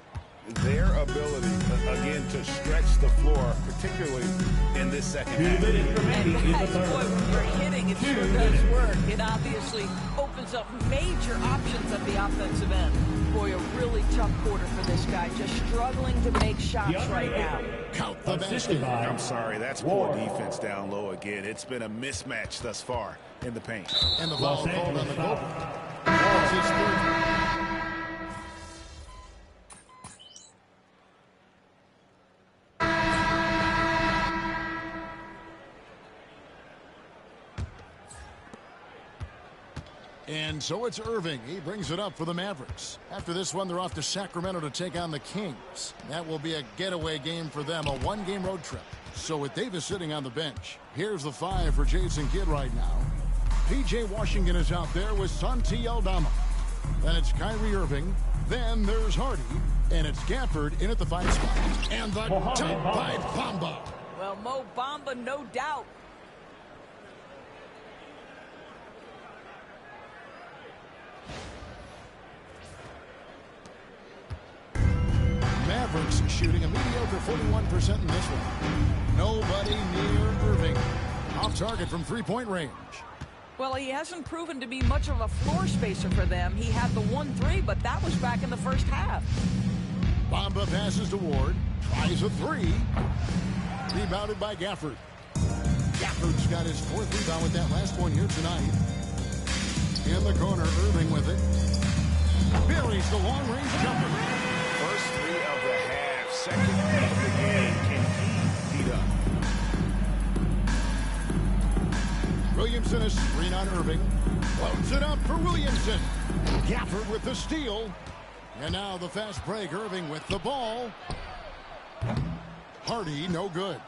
Their ability, again, to stretch the floor, particularly in this second half. And guys, boy, when you're hitting, it sure does work. It obviously opens up major options at the offensive end. Boy, a really tough quarter for this guy, just struggling to make shots right now. Count the basket. I'm sorry, that's poor defense down low again. It's been a mismatch thus far in the paint. And the ball called on the goal. That's his 3rd. And so it's Irving. He brings it up for the Mavericks. After this one, they're off to Sacramento to take on the Kings. That will be a getaway game for them, a 1-game road trip. So with Davis sitting on the bench, here's the 5 for Jason Kidd right now. P.J. Washington is out there with Santi Aldama. Then it's Kyrie Irving. Then there's Hardy. And it's Gafford in at the 5 spot. And the dunk by Bamba. Well, Mo Bamba, no doubt. Mavericks shooting a mediocre 41% in this one. Nobody near Irving. Off target from 3-point range. Well, he hasn't proven to be much of a floor spacer for them. He had the 1-3, but that was back in the first half. Bamba passes to Ward. Tries a 3. Rebounded by Gafford. Gafford's got his 4th rebound with that last one here tonight. In the corner, Irving with it. Buries the long-range jumper. First 3 of the half, second of the game. Can he beat up? Williamson is screen on Irving. Loads it up for Williamson. Gafford with the steal. And now the fast break. Irving with the ball. Hardy, no good.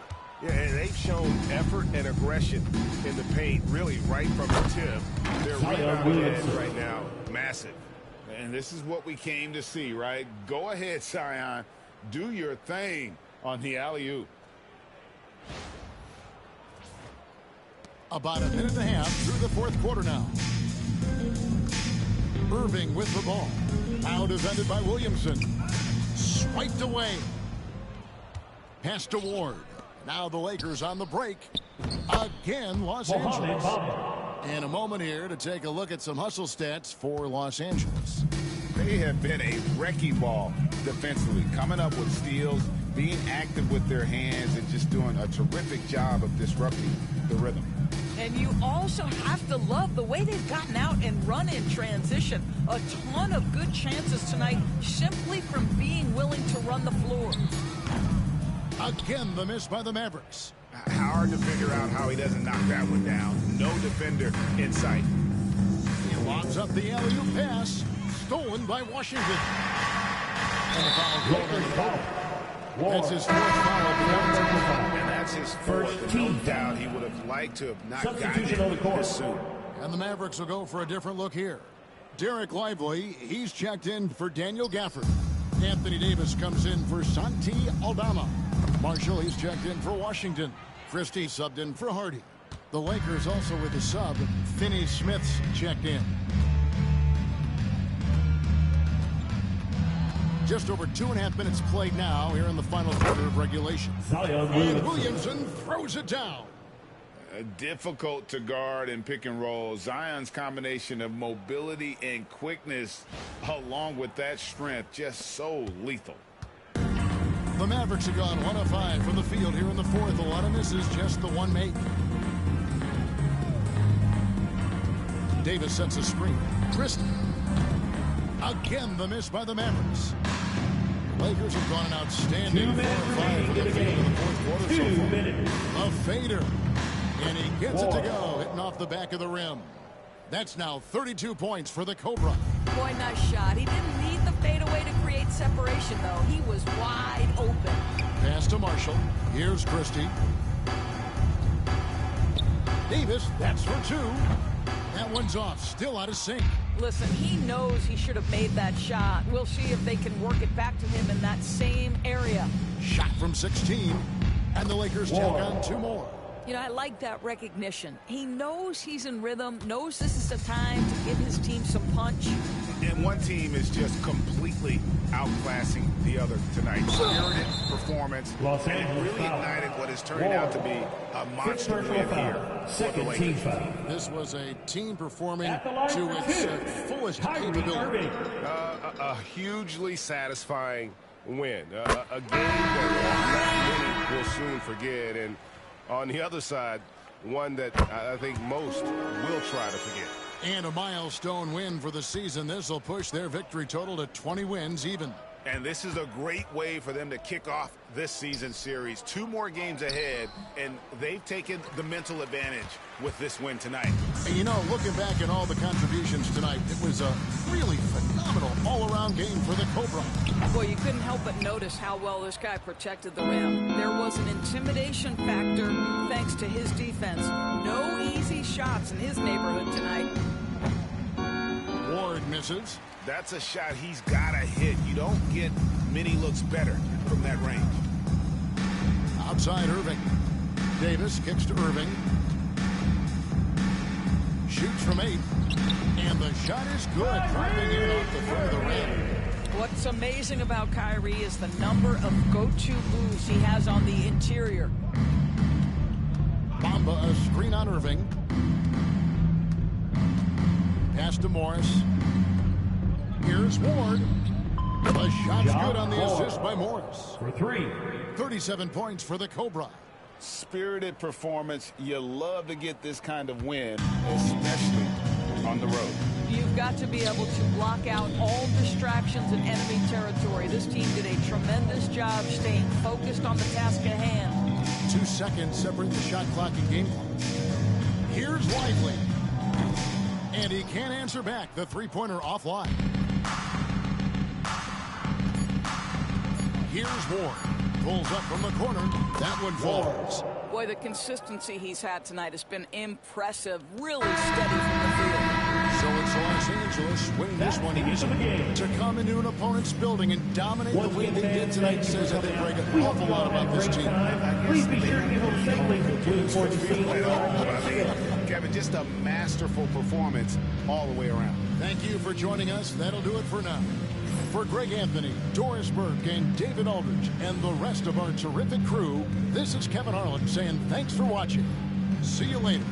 Yeah, and they've shown effort and aggression in the paint, really right from the tip. Their rebound edge right now, massive. And this is what we came to see, right? Go ahead, Zion. Do your thing on the alley-oop. About 1.5 minutes through the 4th quarter now. Irving with the ball. Now defended by Williamson. Swiped away. Pass to Ward. Now the Lakers on the break. Again, Los Angeles. And a moment here to take a look at some hustle stats for Los Angeles. They have been a wrecking ball defensively, coming up with steals, being active with their hands, and just doing a terrific job of disrupting the rhythm. And you also have to love the way they've gotten out and run in transition. A ton of good chances tonight simply from being willing to run the floor. Again, the miss by the Mavericks. Hard to figure out how he doesn't knock that one down. No defender in sight. He lobs up the alley-oop pass, stolen by Washington. And the foul called on the foul. That's his fourth foul. And that's his fourth. No doubt he would have liked to have not gotten it this soon. And the Mavericks will go for a different look here. Derek Lively, he's checked in for Daniel Gafford. Anthony Davis comes in for Santi Aldama. Marshall, he's checked in for Washington. Christie subbed in for Hardy. The Lakers also with a sub. Finney Smith's checked in. Just over 2.5 minutes played now here in the final quarter of regulation. And Williamson throws it down. Difficult to guard and pick and roll. Zion's combination of mobility and quickness along with that strength, just so lethal. The Mavericks have gone 1 of 5 from the field here in the fourth. A lot of misses, just the one make. Davis sets a screen. Christie. Again, the miss by the Mavericks. The Lakers have gone an outstanding 4 of 5 from the field in the fourth quarter so far. A fader. And he gets it to go, hitting off the back of the rim. That's now 32 points for the Cobra. Boy, nice shot. He didn't need the fadeaway to create separation, though. He was wide open. Pass to Marshall. Here's Christie. Davis, that's for 2. That one's off, still out of sync. Listen, he knows he should have made that shot. We'll see if they can work it back to him in that same area. Shot from 16, and the Lakers take on 2 more. You know, I like that recognition. He knows he's in rhythm, knows this is the time to give his team some punch. And one team is just completely outclassing the other tonight. Spirited performance. And really ignited what has turned out to be a monster win here for the Lakers. This was a team performing to its fullest capability. A hugely satisfying win. A game that many will soon forget. And on the other side, one that I think most will try to forget. And a milestone win for the season. This will push their victory total to 20 wins even. And this is a great way for them to kick off this season series. 2 more games ahead, and they've taken the mental advantage with this win tonight. And you know, looking back at all the contributions tonight, it was a really phenomenal all-around game for the Cobra. Boy, you couldn't help but notice how well this guy protected the rim. There was an intimidation factor thanks to his defense. No easy shots in his neighborhood tonight. Ward misses. That's a shot he's got to hit. You don't get many looks better from that range. Outside Irving. Davis kicks to Irving. Shoots from 8. And the shot is good. Driving in off the front of the rim. What's amazing about Kyrie is the number of go-to moves he has on the interior. Bamba, a screen on Irving. Pass to Morris. Here's Ward. The shot's good on the assist by Morris. For 3. 37 points for the Cobra. Spirited performance. You love to get this kind of win, especially on the road. You've got to be able to block out all distractions in enemy territory. This team did a tremendous job staying focused on the task at hand. 2 seconds separate the shot clock and game clock. Here's Lively. And he can't answer back. The three-pointer offline. Here's Ward. Pulls up from the corner. That one falls. Boy, the consistency he's had tonight has been impressive. Really steady from the field. So it's Los Angeles winning this one easily. To come into an opponent's building and dominate the way they did tonight says I think Greg an awful lot about this team. Please be sure to give them safe. Kevin, just a masterful performance all the way around. Thank you for joining us. That'll do it for now. For Greg Anthony, Doris Burke, and David Aldridge, and the rest of our terrific crew, this is Kevin Harlan saying thanks for watching. See you later.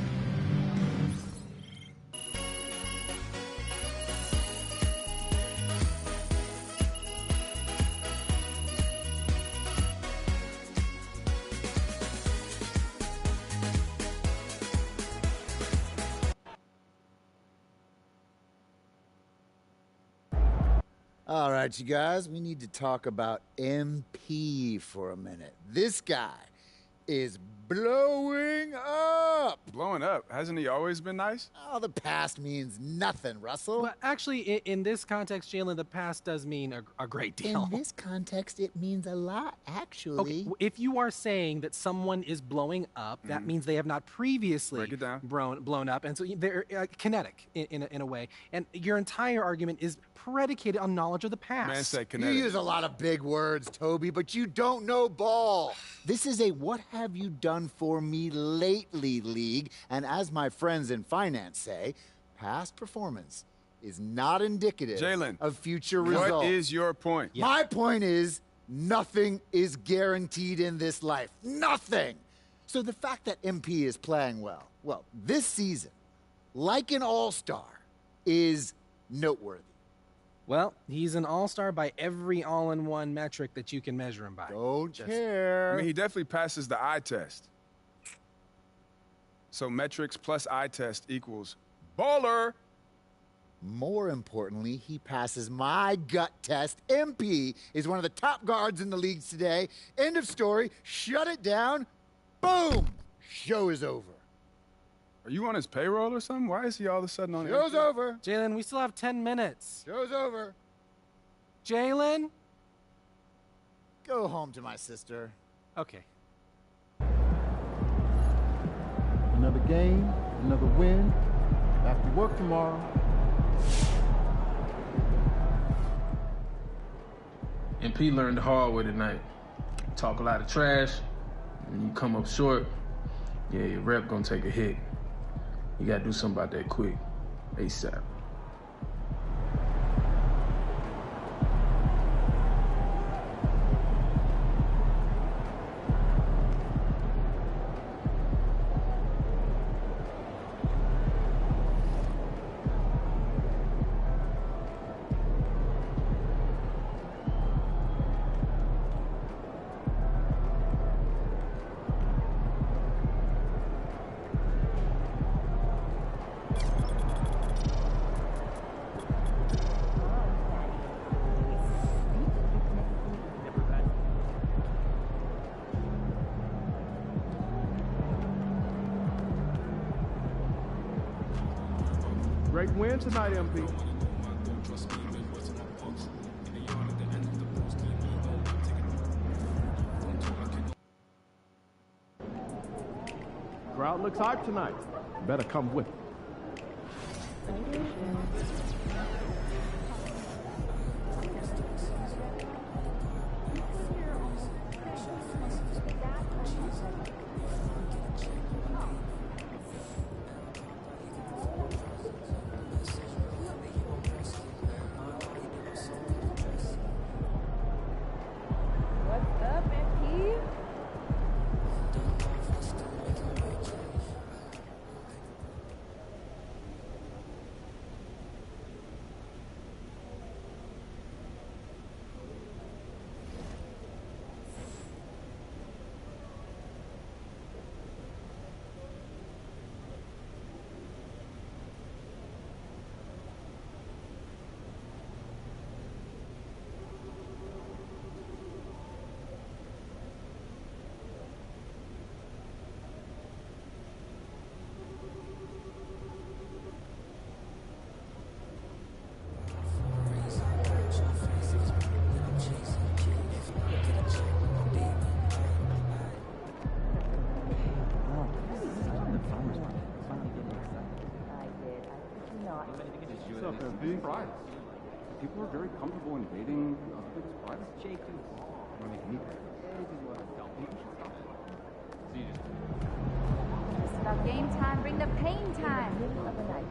All right, you guys, we need to talk about MP for a minute. This guy is blowing up. Blowing up? Hasn't he always been nice? Oh, the past means nothing, Russell. Well, actually, in this context, Jalen, the past does mean a great deal. In this context, it means a lot, actually. Okay, if you are saying that someone is blowing up, that means they have not previously blown up, and so they're kinetic in a way. And your entire argument is predicated on knowledge of the past. Man said kinetic. You use a lot of big words, Toby, but you don't know ball. This is a what have you done for me lately league, and as my friends in finance say, past performance is not indicative of future results. What is your point? My point is nothing is guaranteed in this life. Nothing. So the fact that MP is playing well, this season, like an all-star, is noteworthy. Well, he's an all-star by every all-in-one metric that you can measure him by. Don't care. I mean, he definitely passes the eye test. So metrics plus eye test equals baller. More importantly, he passes my gut test. MP is one of the top guards in the league today. End of story. Shut it down. Boom. Show is over. Are you on his payroll or something? Why is he all of a sudden on Show's over. Jalen, we still have 10 minutes. Show's over. Jalen? Go home to my sister. Okay. Another game, another win. Back to work tomorrow. And P learned the hard way tonight. Talk a lot of trash, and you come up short, yeah, your rep gonna take a hit. You gotta do something about that quick, ASAP. Great win tonight, MP. Crowd looks hyped tonight. Better come with it. Surprise. People are very comfortable invading other people's privacy. Jake, dude. When they can eat It's about game time. Bring the pain time of the night.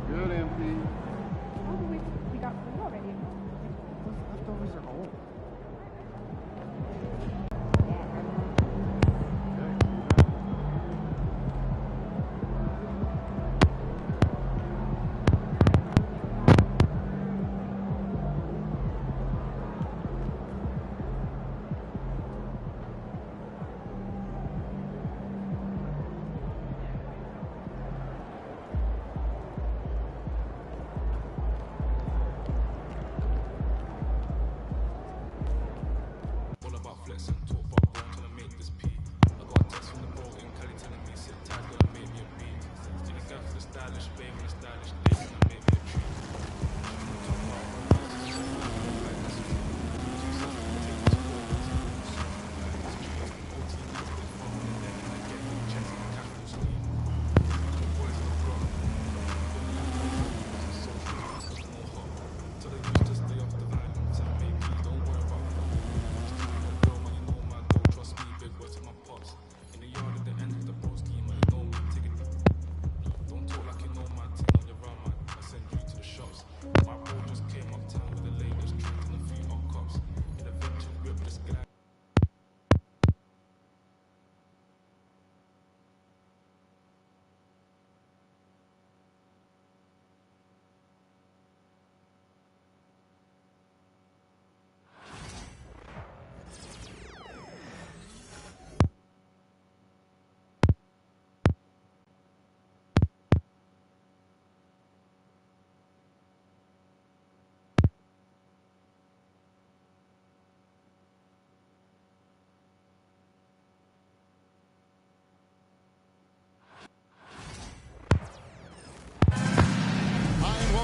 Good, MP. We got food already. Those leftovers are old.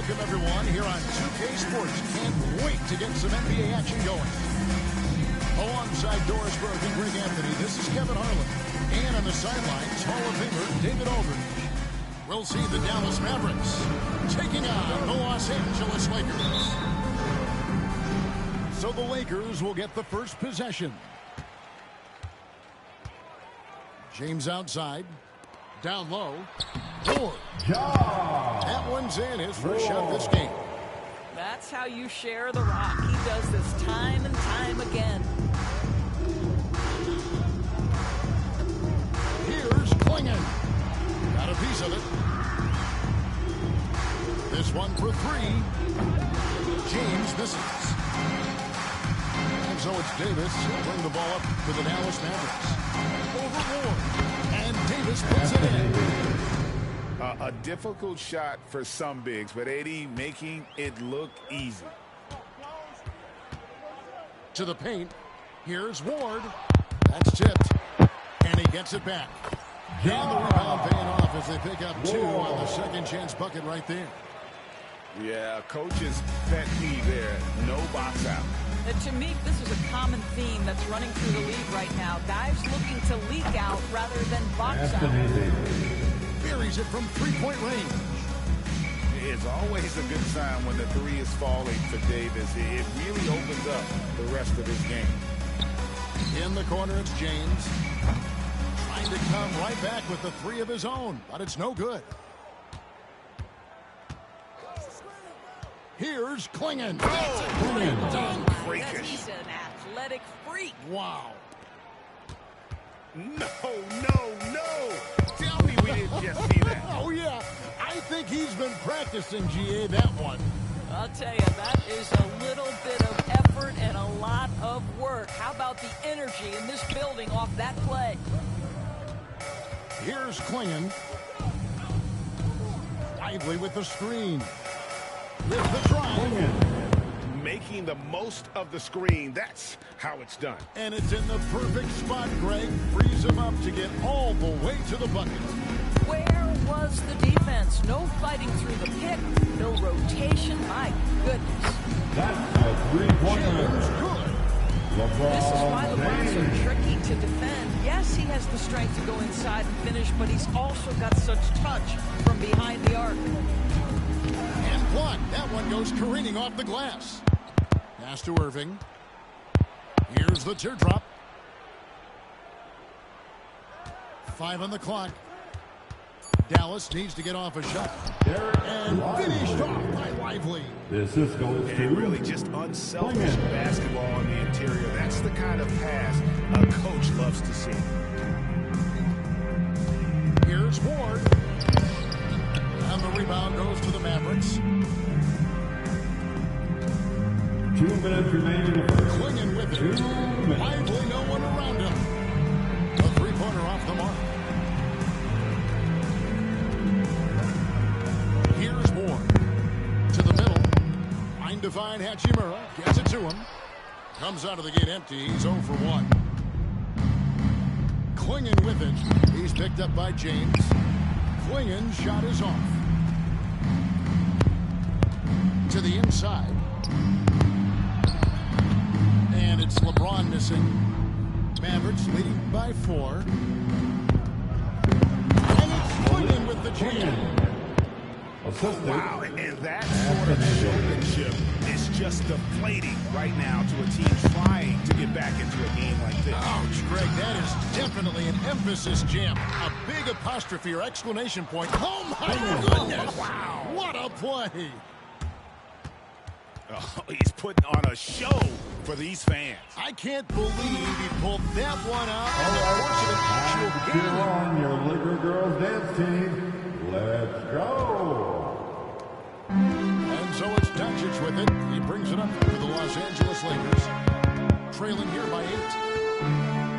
Welcome, everyone, here on 2K Sports. Can't wait to get some NBA action going. Alongside Doris Burke and Greg Anthony, this is Kevin Harlan. And on the sidelines, Hall of Famer David Aldridge. We'll see the Dallas Mavericks taking on the Los Angeles Lakers. So the Lakers will get the first possession. James outside. Down low. Ward. That one's in, his first shot this game. That's how you share the rock. He does this time and time again. Here's Klingon. Got a piece of it. This one for three. James misses. And so it's Davis who'll bring the ball up to the Dallas Mavericks. Over Ward. And Davis puts it in. A difficult shot for some bigs, but AD making it look easy. To the paint. Here's Ward. That's tipped. And he gets it back. And the rebound paying off as they pick up two on the second chance bucket right there. Yeah, coach's pet peeve there. No box out. To me, this is a common theme that's running through the league right now. Guys looking to leak out rather than box out. Buries it from three-point range. It's always a good sign when the three is falling for Davis. It really opens up the rest of his game. In the corner, it's James. Trying to come right back with the three of his own, but it's no good. Here's Klingon. Oh, He's an athletic freak. Wow. No. Tell me we didn't just see that. Oh, yeah. I think he's been practicing, GA, that one. I'll tell you, that is a little bit of effort and a lot of work. How about the energy in this building off that play? Here's Klingon. Lively with the screen. With the drive. Making the most of the screen. That's how it's done. And it's in the perfect spot, Greg. Frees him up to get all the way to the bucket. Where was the defense? No fighting through the pick. No rotation. My goodness. That's a three-pointer. This is why LeBron's so tricky to defend. Yes, he has the strength to go inside and finish, but he's also got such touch from behind the arc. And blocked. That one goes careening off the glass. Pass to Irving. Here's the teardrop. 5 on the clock. Dallas needs to get off a shot. And finished off by Lively. This is going to and really just unselfish basketball on the interior. That's the kind of pass a coach loves to see. Here's Ward. And the rebound goes to the Mavericks. 2 minutes remaining. Klingon with it. Lively, no one around him. A three-pointer off the mark. Here's Ward. To the middle. Trying to find Hachimura. Gets it to him. Comes out of the gate empty. He's 0 for 1. Klingon with it. He's picked up by James. Klingon's shot is off. To the inside. And it's LeBron missing. Mavericks leading by 4. And it's Klingon with the jam. Wow, and that sort of showmanship is just deflating right now to a team trying to get back into a game like this. Ouch, Greg, that is definitely an emphasis jam. A big apostrophe or exclamation point. Oh, my goodness. Wow. What a play. Oh, he's putting on a show for these fans. I can't believe he pulled that one out in the course of an actual game. You're on your Liquor Girls dance team. Let's go. And so it's Doncic with it. He brings it up for the Los Angeles Lakers. Trailing here by 8.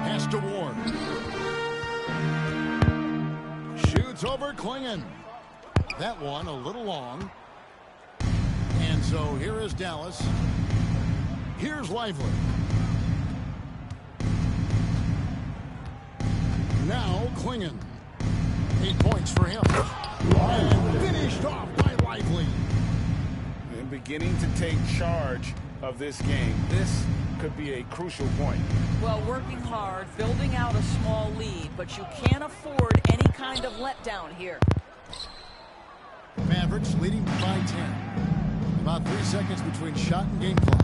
Pass to Ward. Shoots over Klingon. That one a little long. And so here is Dallas. Here's Lively. Now Klingon. 8 points for him. And finished off by Lively. beginning to take charge of this game. This could be a crucial point. Well, working hard, building out a small lead, but you can't afford any kind of letdown here. Mavericks leading by 10. About 3 seconds between shot and game clock.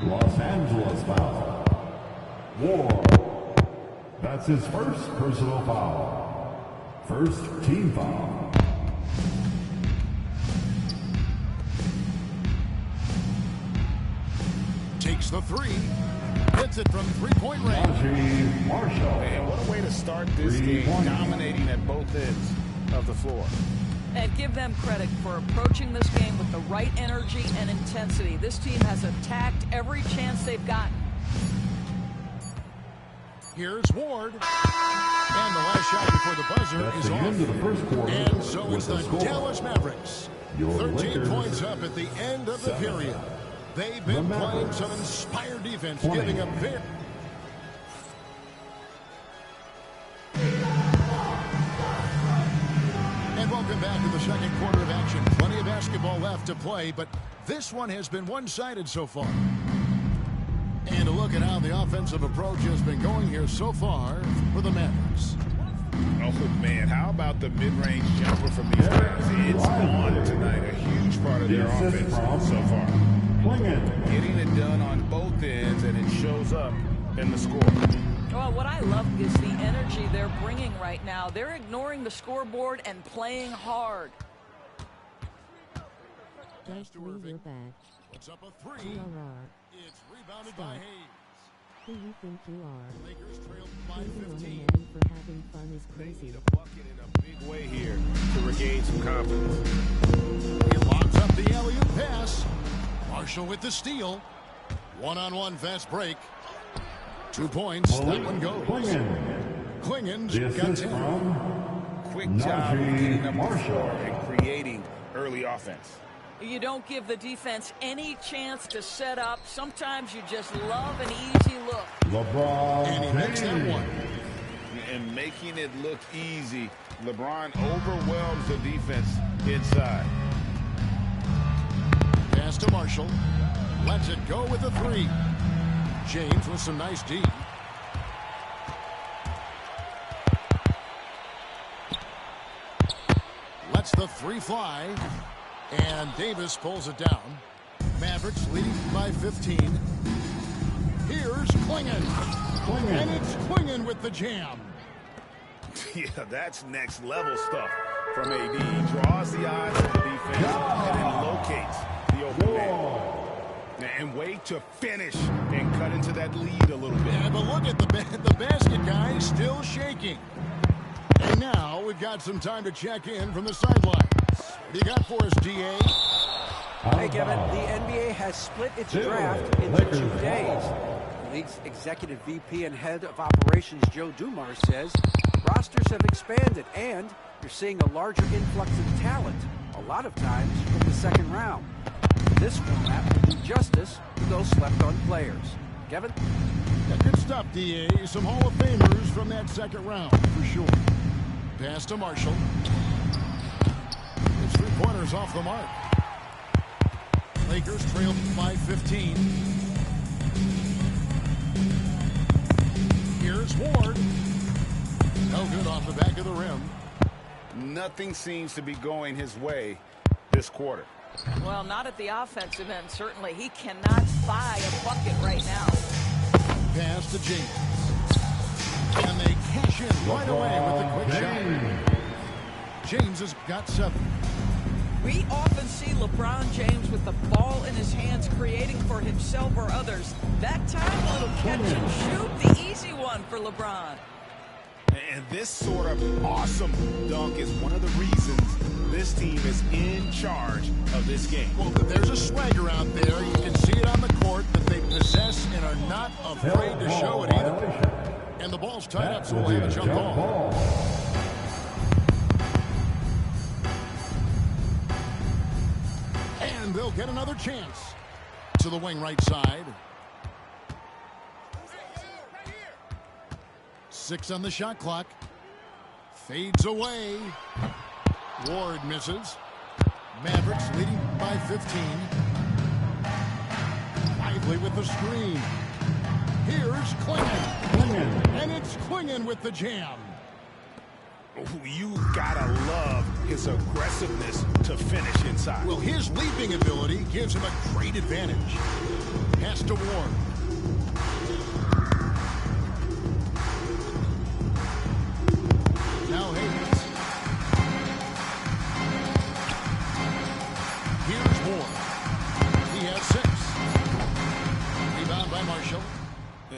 Los Angeles foul. Ward. That's his first personal foul. First team foul. Takes the three. Hits it from three-point range. And what a way to start this game, dominating at both ends of the floor. And give them credit for approaching this game with the right energy and intensity. This team has attacked every chance they've gotten. Here's Ward. And the last shot before the buzzer That's is the off. end of the first quarter. And so with it's the the score. Dallas Mavericks. Your 13 Lakers, points up at the end of the 7. period. They've been The playing Mavericks, some inspired defense, 20. giving a very... And welcome back to the second quarter of action. Plenty of basketball left to play, but this one has been one-sided so far. And a look at how the offensive approach has been going here so far for the Mavericks. Oh, man, how about the mid-range jumper from these guys? It's on tonight, a huge part of their offense so far. Getting it done on both ends, and it shows up in the score. Well, what I love is the energy they're bringing right now. They're ignoring the scoreboard and playing hard. Just leave your bag. What's up a three? It's rebounded by Hayes. Who you think you are? Lakers trailed by Hating on a 15. man for having fun is They crazy. need a bucket in a big way here to regain some confidence. He lobs up the alley-oop pass. Marshall with the steal. One-on-one fast break. 2 points. That one goes. Klingen's got 10. Quick job of getting up the floor and creating early offense. You don't give the defense any chance to set up. Sometimes you just love an easy look. And he makes that one. And making it look easy, LeBron overwhelms the defense inside. Pass to Marshall. Lets it go with a three. James with some nice D. Lets the three fly. And Davis pulls it down. Mavericks leading by 15. Here's Klingen. And it's Klingen with the jam. Yeah, that's next level stuff from AD. He draws the eyes of the defense and then locates the open man. And wait to finish and cut into that lead a little bit. Yeah, but look at the basket guy still shaking. And now we've got some time to check in from the sidelines. What do you got for us, DA? Hey, Kevin, the NBA has split its draft into 2 days. The league's executive VP and head of operations, Joe Dumars, says rosters have expanded and you're seeing a larger influx of talent, a lot of times from the second round. This format will do justice to those slept-on players. Kevin? Yeah, good stuff, DA. Some Hall of Famers from that second round, for sure. Pass to Marshall. His three-pointers off the mark. Lakers trail by 15. Here's Ward. No good off the back of the rim. Nothing seems to be going his way this quarter. Well, not at the offensive end, certainly. He cannot buy a bucket right now. Pass to James. And they cash in right away with the quick shot. James has got 7. We often see LeBron James with the ball in his hands creating for himself or others. That time, a little catch and shoot, the easy one for LeBron. And this sort of awesome dunk is one of the reasons this team is in charge of this game. Well, there's a swagger out there. You can see it on the court that they possess and are not afraid to show it either. And the ball's tied up, so we'll have a jump ball. And they'll get another chance to the wing right side. 6 on the shot clock. Fades away. Ward misses. Mavericks leading by 15. quickly with the screen. Here's Klingon. And it's Klingon with the jam. You gotta love his aggressiveness to finish inside. Well, his leaping ability gives him a great advantage. Pass to Ward. Now Hayes. Here's Ward. He has 6. Rebound by Marshall.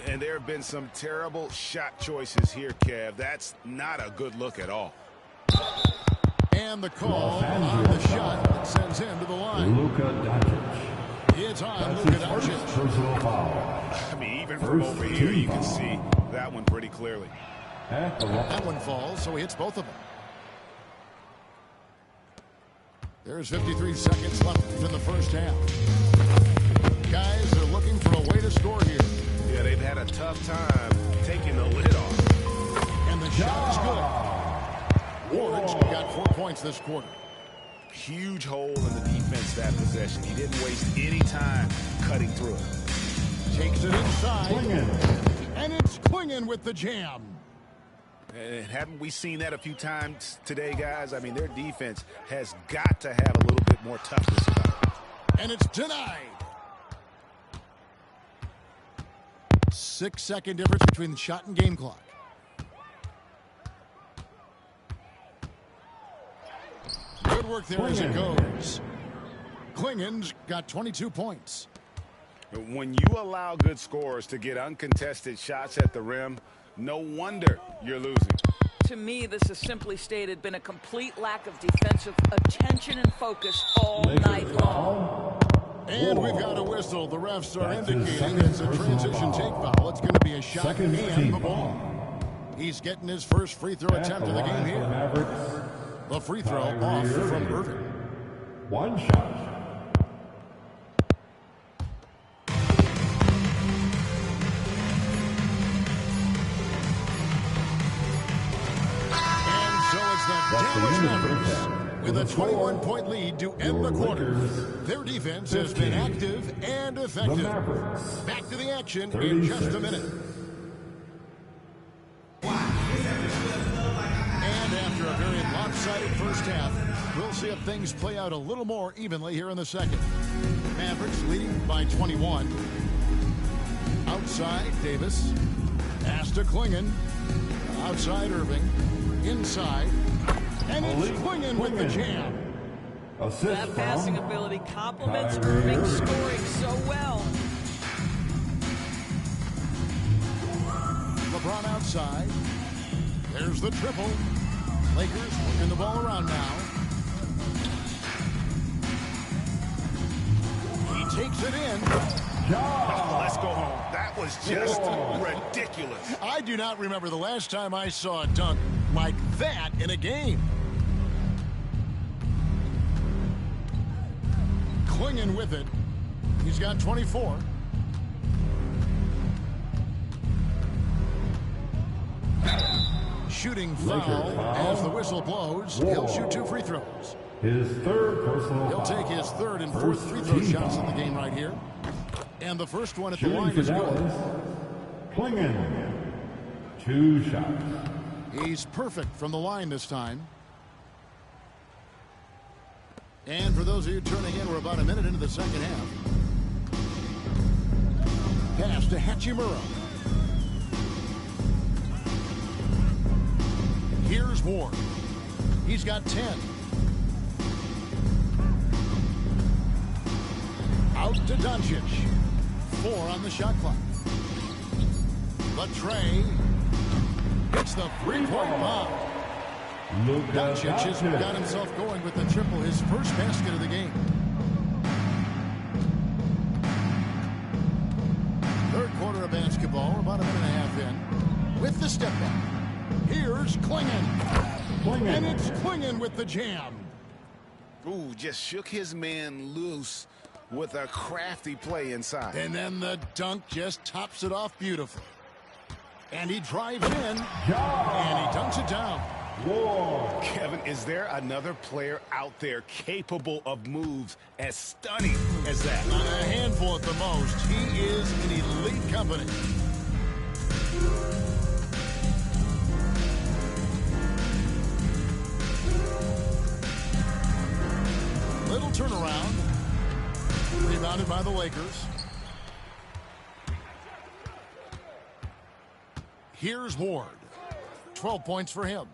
And there have been some terrible shot choices here, Kev. That's not a good look at all. And the call on the shot that sends him to the line. Luka Doncic. It's on Luka Doncic. Personal foul. I mean, even from over here, you can see that one pretty clearly. That one falls, so he hits both of them. There's 53 seconds left in the first half. Guys are looking for a way to score here. Yeah, they've had a tough time taking the lid off. And the shot is good. Ward's got 4 points this quarter. Huge hole in the defense that possession. He didn't waste any time cutting through it. Takes it inside. And it's Klingon with the jam. And haven't we seen that a few times today, guys? I mean, their defense has got to have a little bit more toughness about it. And it's denied. 6-second difference between the shot and game clock. Good work there as it goes. Klingon's got 22 points. When you allow good scorers to get uncontested shots at the rim, no wonder you're losing. To me, this has simply stated been a complete lack of defensive attention and focus all night long. And we've got a whistle. The refs are indicating it's a transition take foul. It's going to be a shot and the ball. He's getting his first free throw attempt of the game here. The free throw off from Irving. One shot. And so it's the Dallas Mavericks with a 21-point lead to end the quarter. Their defense has been active and effective. Back to the action in just a minute. And after a very lopsided first half, we'll see if things play out a little more evenly here in the second. Mavericks leading by 21. Outside, Davis. Pass to Klingon. Outside, Irving. Inside. And it's Klingon with the jam. That passing ability complements Irving's scoring so well. LeBron outside. There's the triple. Lakers working the ball around now. He takes it in. Let's go home. That was just ridiculous. I do not remember the last time I saw a dunk like that in a game. Klingon with it. He's got 24. Shooting foul as the whistle blows. He'll shoot 2 free throws. His third personal He'll take his third and fourth free throw shots in the game right here. And the first one at the line is good. Klingon. 2 shots. He's perfect from the line this time. And for those of you tuning in, we're about a minute into the second half. Pass to Hachimura. Here's Ward. He's got 10. Out to Doncic. 4 on the shot clock. But Trey hits the three-point bomb. Doncic has got himself going with the triple, his first basket of the game. Third quarter of basketball, we're about a minute and a half in. With the step back. Here's Klingon. And it's Klingon with the jam. Ooh, just shook his man loose with a crafty play inside. And then the dunk just tops it off beautifully. And he drives in. And he dunks it down. Kevin, is there another player out there capable of moves as stunning as that? A handful at the most. He is in elite company. Little turnaround. Rebounded by the Lakers. Here's Ward. 12 points for him.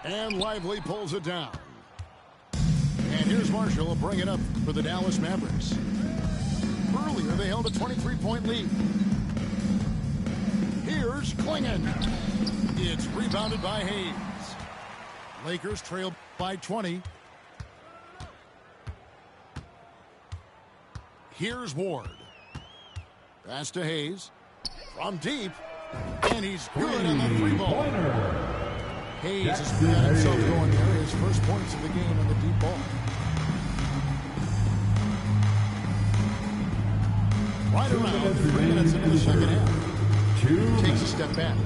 And Lively pulls it down. And here's Marshall to bring it up for the Dallas Mavericks. Earlier, they held a 23-point lead. Here's Klingon. It's rebounded by Hayes. Lakers trail by 20. Here's Ward. Pass to Hayes. From deep. And he's good on the three ball. Hayes has got himself going there. His first points of the game on the deep ball. Right around 3 minutes into the second half. Takes a step back.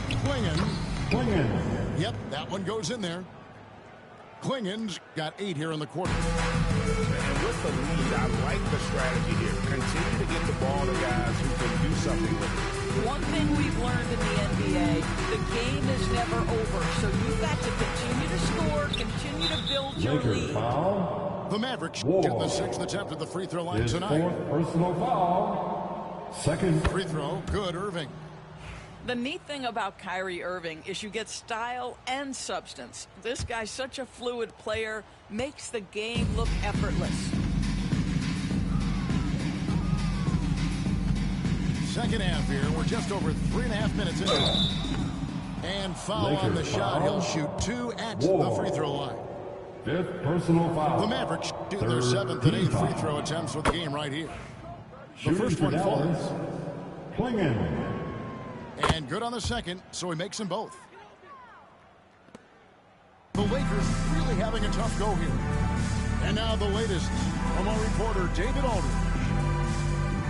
Klingon. Yep, that one goes in there. Klingon's got 8 here in the quarter. And with the lead, I like the strategy here. Continue to get the ball to guys who can do something with it. One thing we've learned in the NBA, the game is never over, so you've got to continue to score, continue to build your lead. The Mavericks get the 6th attempt at the free throw line tonight. Personal foul. Second. Free throw, good, Irving. The neat thing about Kyrie Irving is you get style and substance. This guy's such a fluid player, makes the game look effortless. Second half here. We're just over 3.5 minutes into it. And foul on the shot. He'll shoot 2 at the free throw line. 5th personal foul. The Mavericks shoot their 7th and 8th free throw attempts for the game right here. The first one falls. Klingon. And good on the second, so he makes them both. The Lakers really having a tough go here. And now the latest from our reporter, David Aldridge.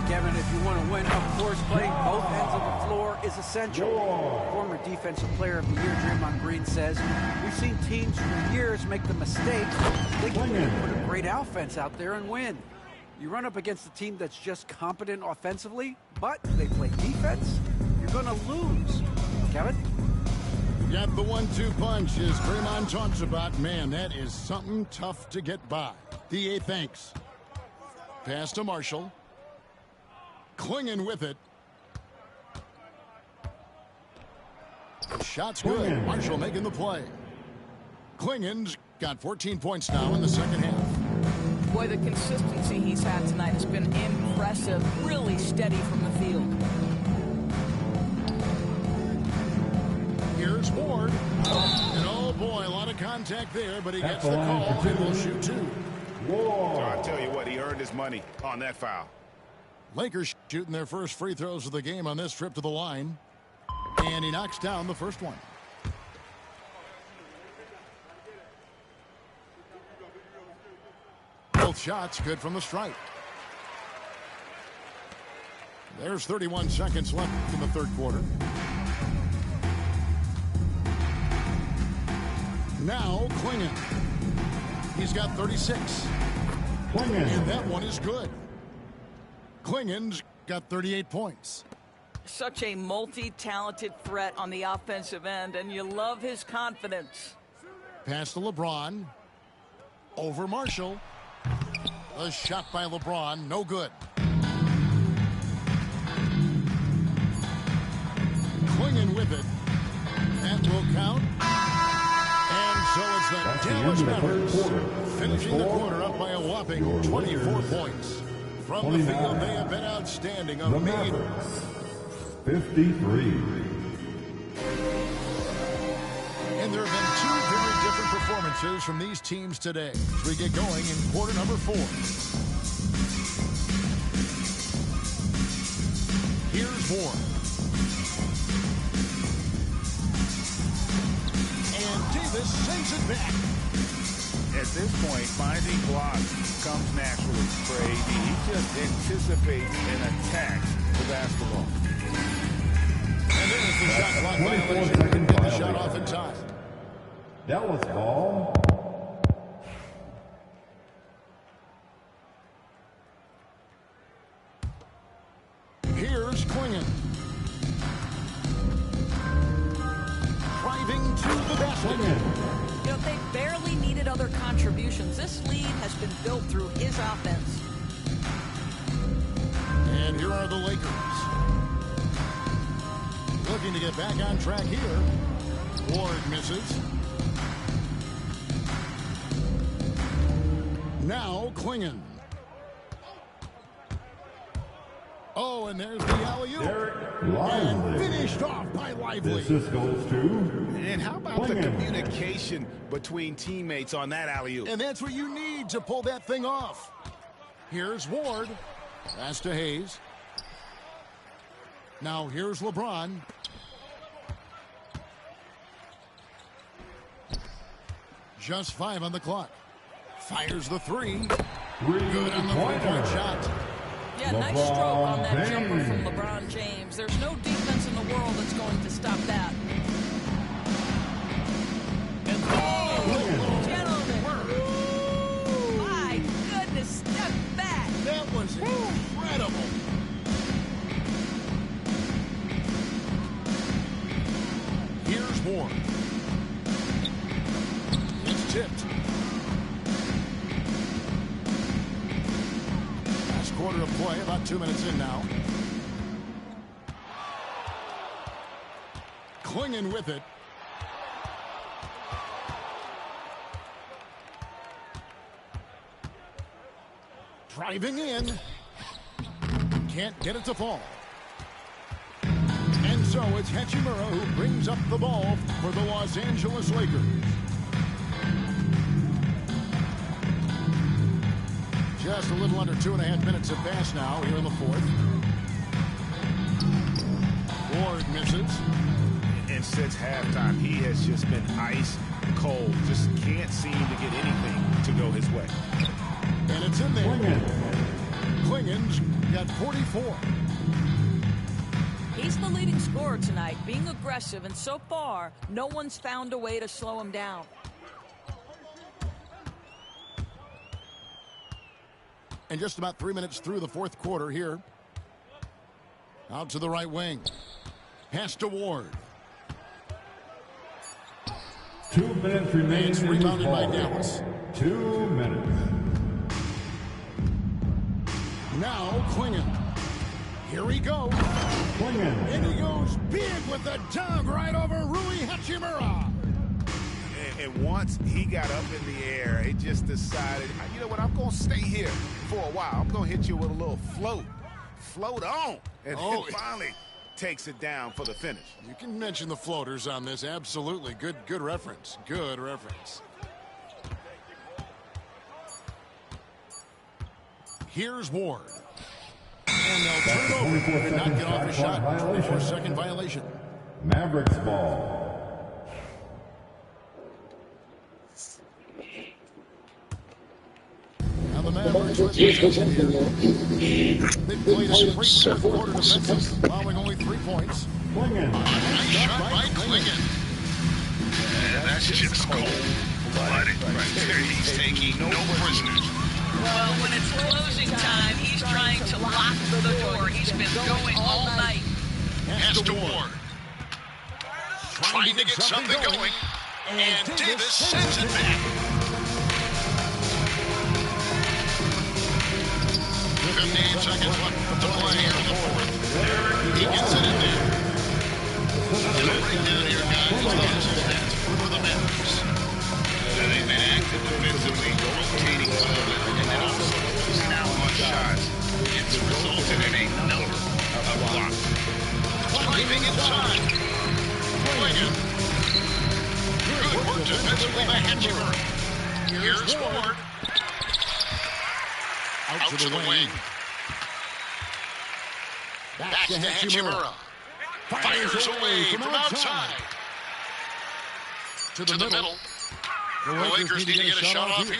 Kevin, if you want to win, of course, playing both ends of the floor is essential. Former Defensive Player of the Year Draymond Green says, we've seen teams for years make the mistake thinking they can put a great offense out there and win. You run up against a team that's just competent offensively, but they play defense, you're going to lose. Kevin? Got the 1-2 punch, as Draymond talks about. Man, that is something tough to get by. DA thanks. Pass to Marshall. Klingon with it. Shot's good. Marshall making the play. Klingon's got 14 points now in the second half. Boy, the consistency he's had tonight has been impressive. Really steady from the field. Here's Ward. And oh boy, a lot of contact there, but he gets the call and will shoot 2. So I tell you what, he earned his money on that foul. Lakers shooting their first free throws of the game on this trip to the line. And he knocks down the first one. Both shots good from the stripe. There's 31 seconds left in the third quarter. Now Klingon. He's got 36. Klingon. And that one is good. Klingon's got 38 points. Such a multi-talented threat on the offensive end, and you love his confidence. Pass to LeBron. Over Marshall. A shot by LeBron, no good. Klingon with it. That will count. And so it's the Dallas Mavericks finishing the quarter up by a whopping 24 points. From the field, they have been outstanding. The Mavericks, 53. And there have been 2 very different performances from these teams today as we get going in quarter number 4. Here's Ward. And Davis sends it back. At this point, finding blocks comes naturally for AD. He just anticipates and attacks the basketball. And there's the shot clock violation. tie. Dallas ball. Here's Klingon. Driving to the basket. You know, they barely needed other contributions. This lead has been built through his offense. And here are the Lakers. Looking to get back on track here. Ward misses. Now Klingon. Oh, and there's the alley-oop. And finished off by Lively. This goes to. And how about the communication between teammates on that alley-oop? And that's what you need to pull that thing off. Here's Ward. Pass to Hayes. Now here's LeBron. Just 5 on the clock. Fires the 3. Good on the three-point shot. Yeah, nice stroke on that jumper from LeBron James. There's no defense in the world that's going to stop that. And gentlemen, my goodness, step back. That was incredible. Here's Ward. It's tipped. Quarter of play, about 2 minutes in now. Klingon with it. Driving in. Can't get it to fall. And so it's Hachimura who brings up the ball for the Los Angeles Lakers. Just a little under 2.5 minutes have passed now here in the fourth. Ward misses. And since halftime, he has just been ice cold. Just can't seem to get anything to go his way. And it's in there. Klingon's got 44. He's the leading scorer tonight, being aggressive, and so far, no one's found a way to slow him down. And just about 3 minutes through the fourth quarter here. Out to the right wing. Pass to Ward. 2 minutes remaining. It's rebounded by Dallas. 2 minutes. Now Klingon. Here he goes. Klingon. And he goes big with the dunk right over Rui Hachimura. And once he got up in the air, he just decided, you know what, I'm going to stay here for a while. I'm going to hit you with a little float. Float on. And then finally takes it down for the finish. You can mention the floaters on this. Absolutely. Good reference. Good reference. Here's Ward. And they'll turn it over and not get off a shot. 24-second violation. Mavericks ball. Now the Mavericks with the action here. They played a great fourth quarter defensive, allowing only 3 points. Nice shot by Klingon. That's just cold-blooded right there. He's taking no prisoners. Well, when it's closing time, he's trying to lock the door. He's been going all night. Pass to Ward. Trying to get something going. And Davis sends it back. 15 seconds left to play here in the fourth. He gets it in there. And the breakdown here, guys, is the stats for the Mavericks. They've been active defensively, rotating well, and then also closing out on shots. It's resulted in a number of blocks. Driving inside. Klingon. Good work defensively by Hachimura. Here's Ward. Out to the wing. Back to Hachimura. Fires away from outside. To the middle. The Lakers need to get a shot off here.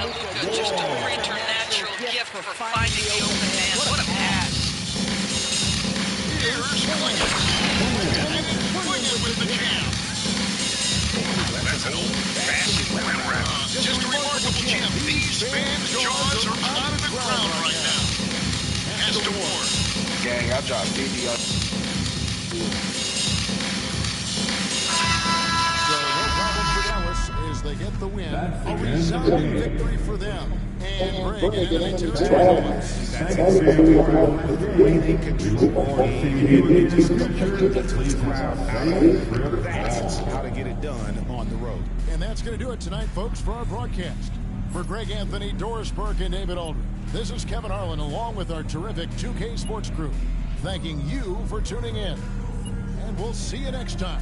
Luka, just a preternatural gift for finding the open man. What a pass. Here's Klingon. in with the jam. That's an old-fashioned win wrap. Just a remarkable jam. These fans' jaws are out of the ground right now. Has to Ward. Gang, I dropped 50 on. So no problem for Dallas as they get the win. A resounding victory for them. And Greg Anthony to his Cowboys. That's exactly right. The way they control the game, they just completely get the crowd out of it. That's how to get it done on the road. And that's going to do it tonight, folks, for our broadcast. For Greg Anthony, Doris Burke, and David Aldridge, this is Kevin Harlan along with our terrific 2K Sports crew, thanking you for tuning in. And we'll see you next time.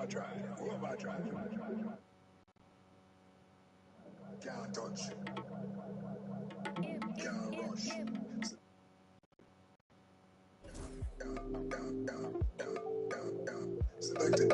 I try? Can't touch. Can't rush. Selected.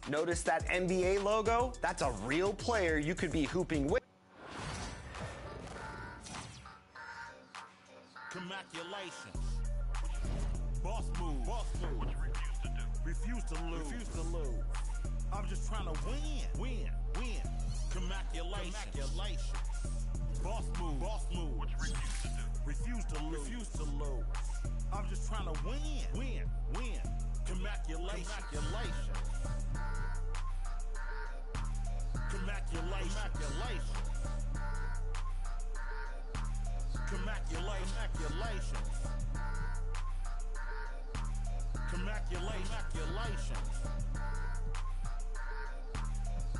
Notice that NBA logo? That's a real player you could be hooping with. Commaculation. Boss move. Boss move. What you refuse to do. Refuse to lose. I'm just trying to win. Commaculation. Boss move. Boss move. What you refuse to do. Refuse to lose. I'm just trying to win. Commaculation.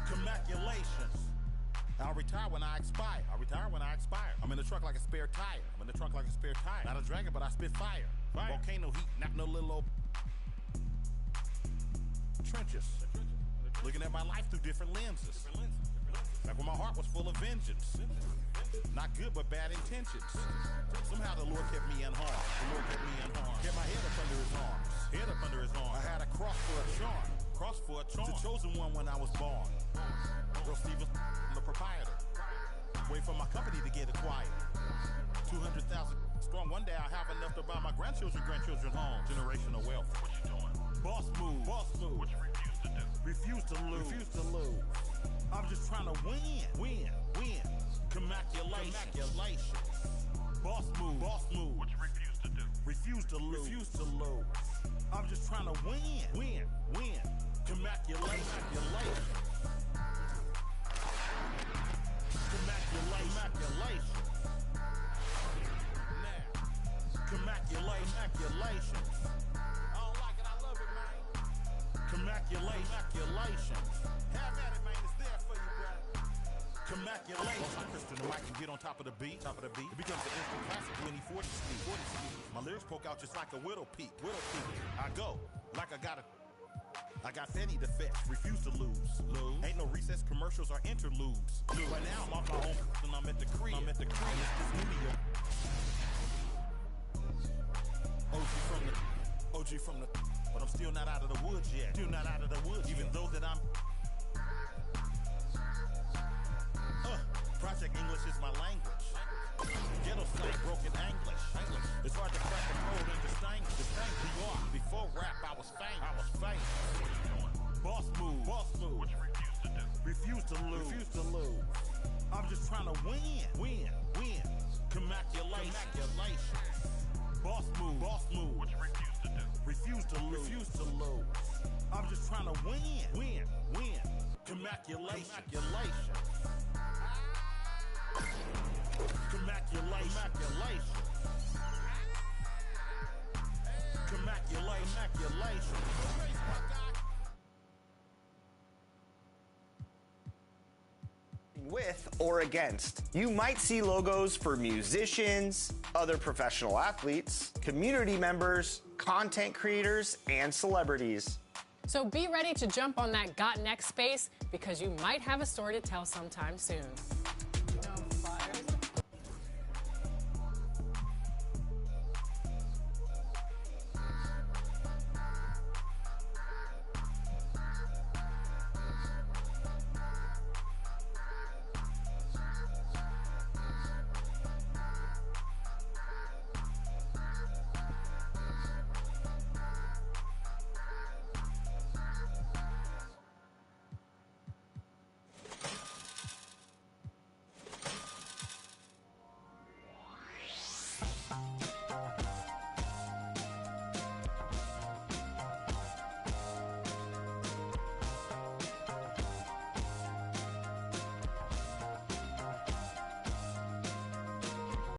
Commaculation. I'll retire when I expire. I'm in the truck like a spare tire. Not a dragon, but I spit fire. Volcano heat, not no little old trenches. Looking at my life through different lenses. Back when my heart was full of vengeance. Not good, but bad intentions. Somehow the Lord kept me unharmed. Kept my head up under his arms. I had a cross for a charm. The chosen one when I was born. Earl Stevens, I'm the proprietor. Wait for my company to get acquired. 200,000 strong. One day I'll have enough to buy my grandchildren homes. Generational wealth. What you doing? Boss move. What you refuse to do. Refuse to lose. I'm just trying to win. Commaculation. Boss move. What you refuse to do. Refuse to lose. I'm just trying to win. Commaculation. Commaculation. I don't like it, I love it, man. Commaculation. Have at it, man. It's there for you, brother. Immaculate. Once I crystal the mic and get on top of the beat, it becomes an instant classic when he 40 speed. My lyrics poke out just like a widow peak. I go like I got Fetty to fetch, refuse to lose. Ain't no recess commercials or interludes. Right now I'm off my own and I'm at the crib. It's the studio. OG from the, but I'm still not out of the woods yet. Even though that I'm. Project English is my language. Ghetto slang, broken English. It's hard to crack the code and distinguish. Before rap, I was famous. Boss move. Refuse to lose. I'm just trying to win. Commaculation. Boss move. Refuse to lose. I'm just trying to win. Commaculation. With or against. You might see logos for musicians, other professional athletes, community members, content creators, and celebrities. So be ready to jump on that Got Next space because you might have a story to tell sometime soon.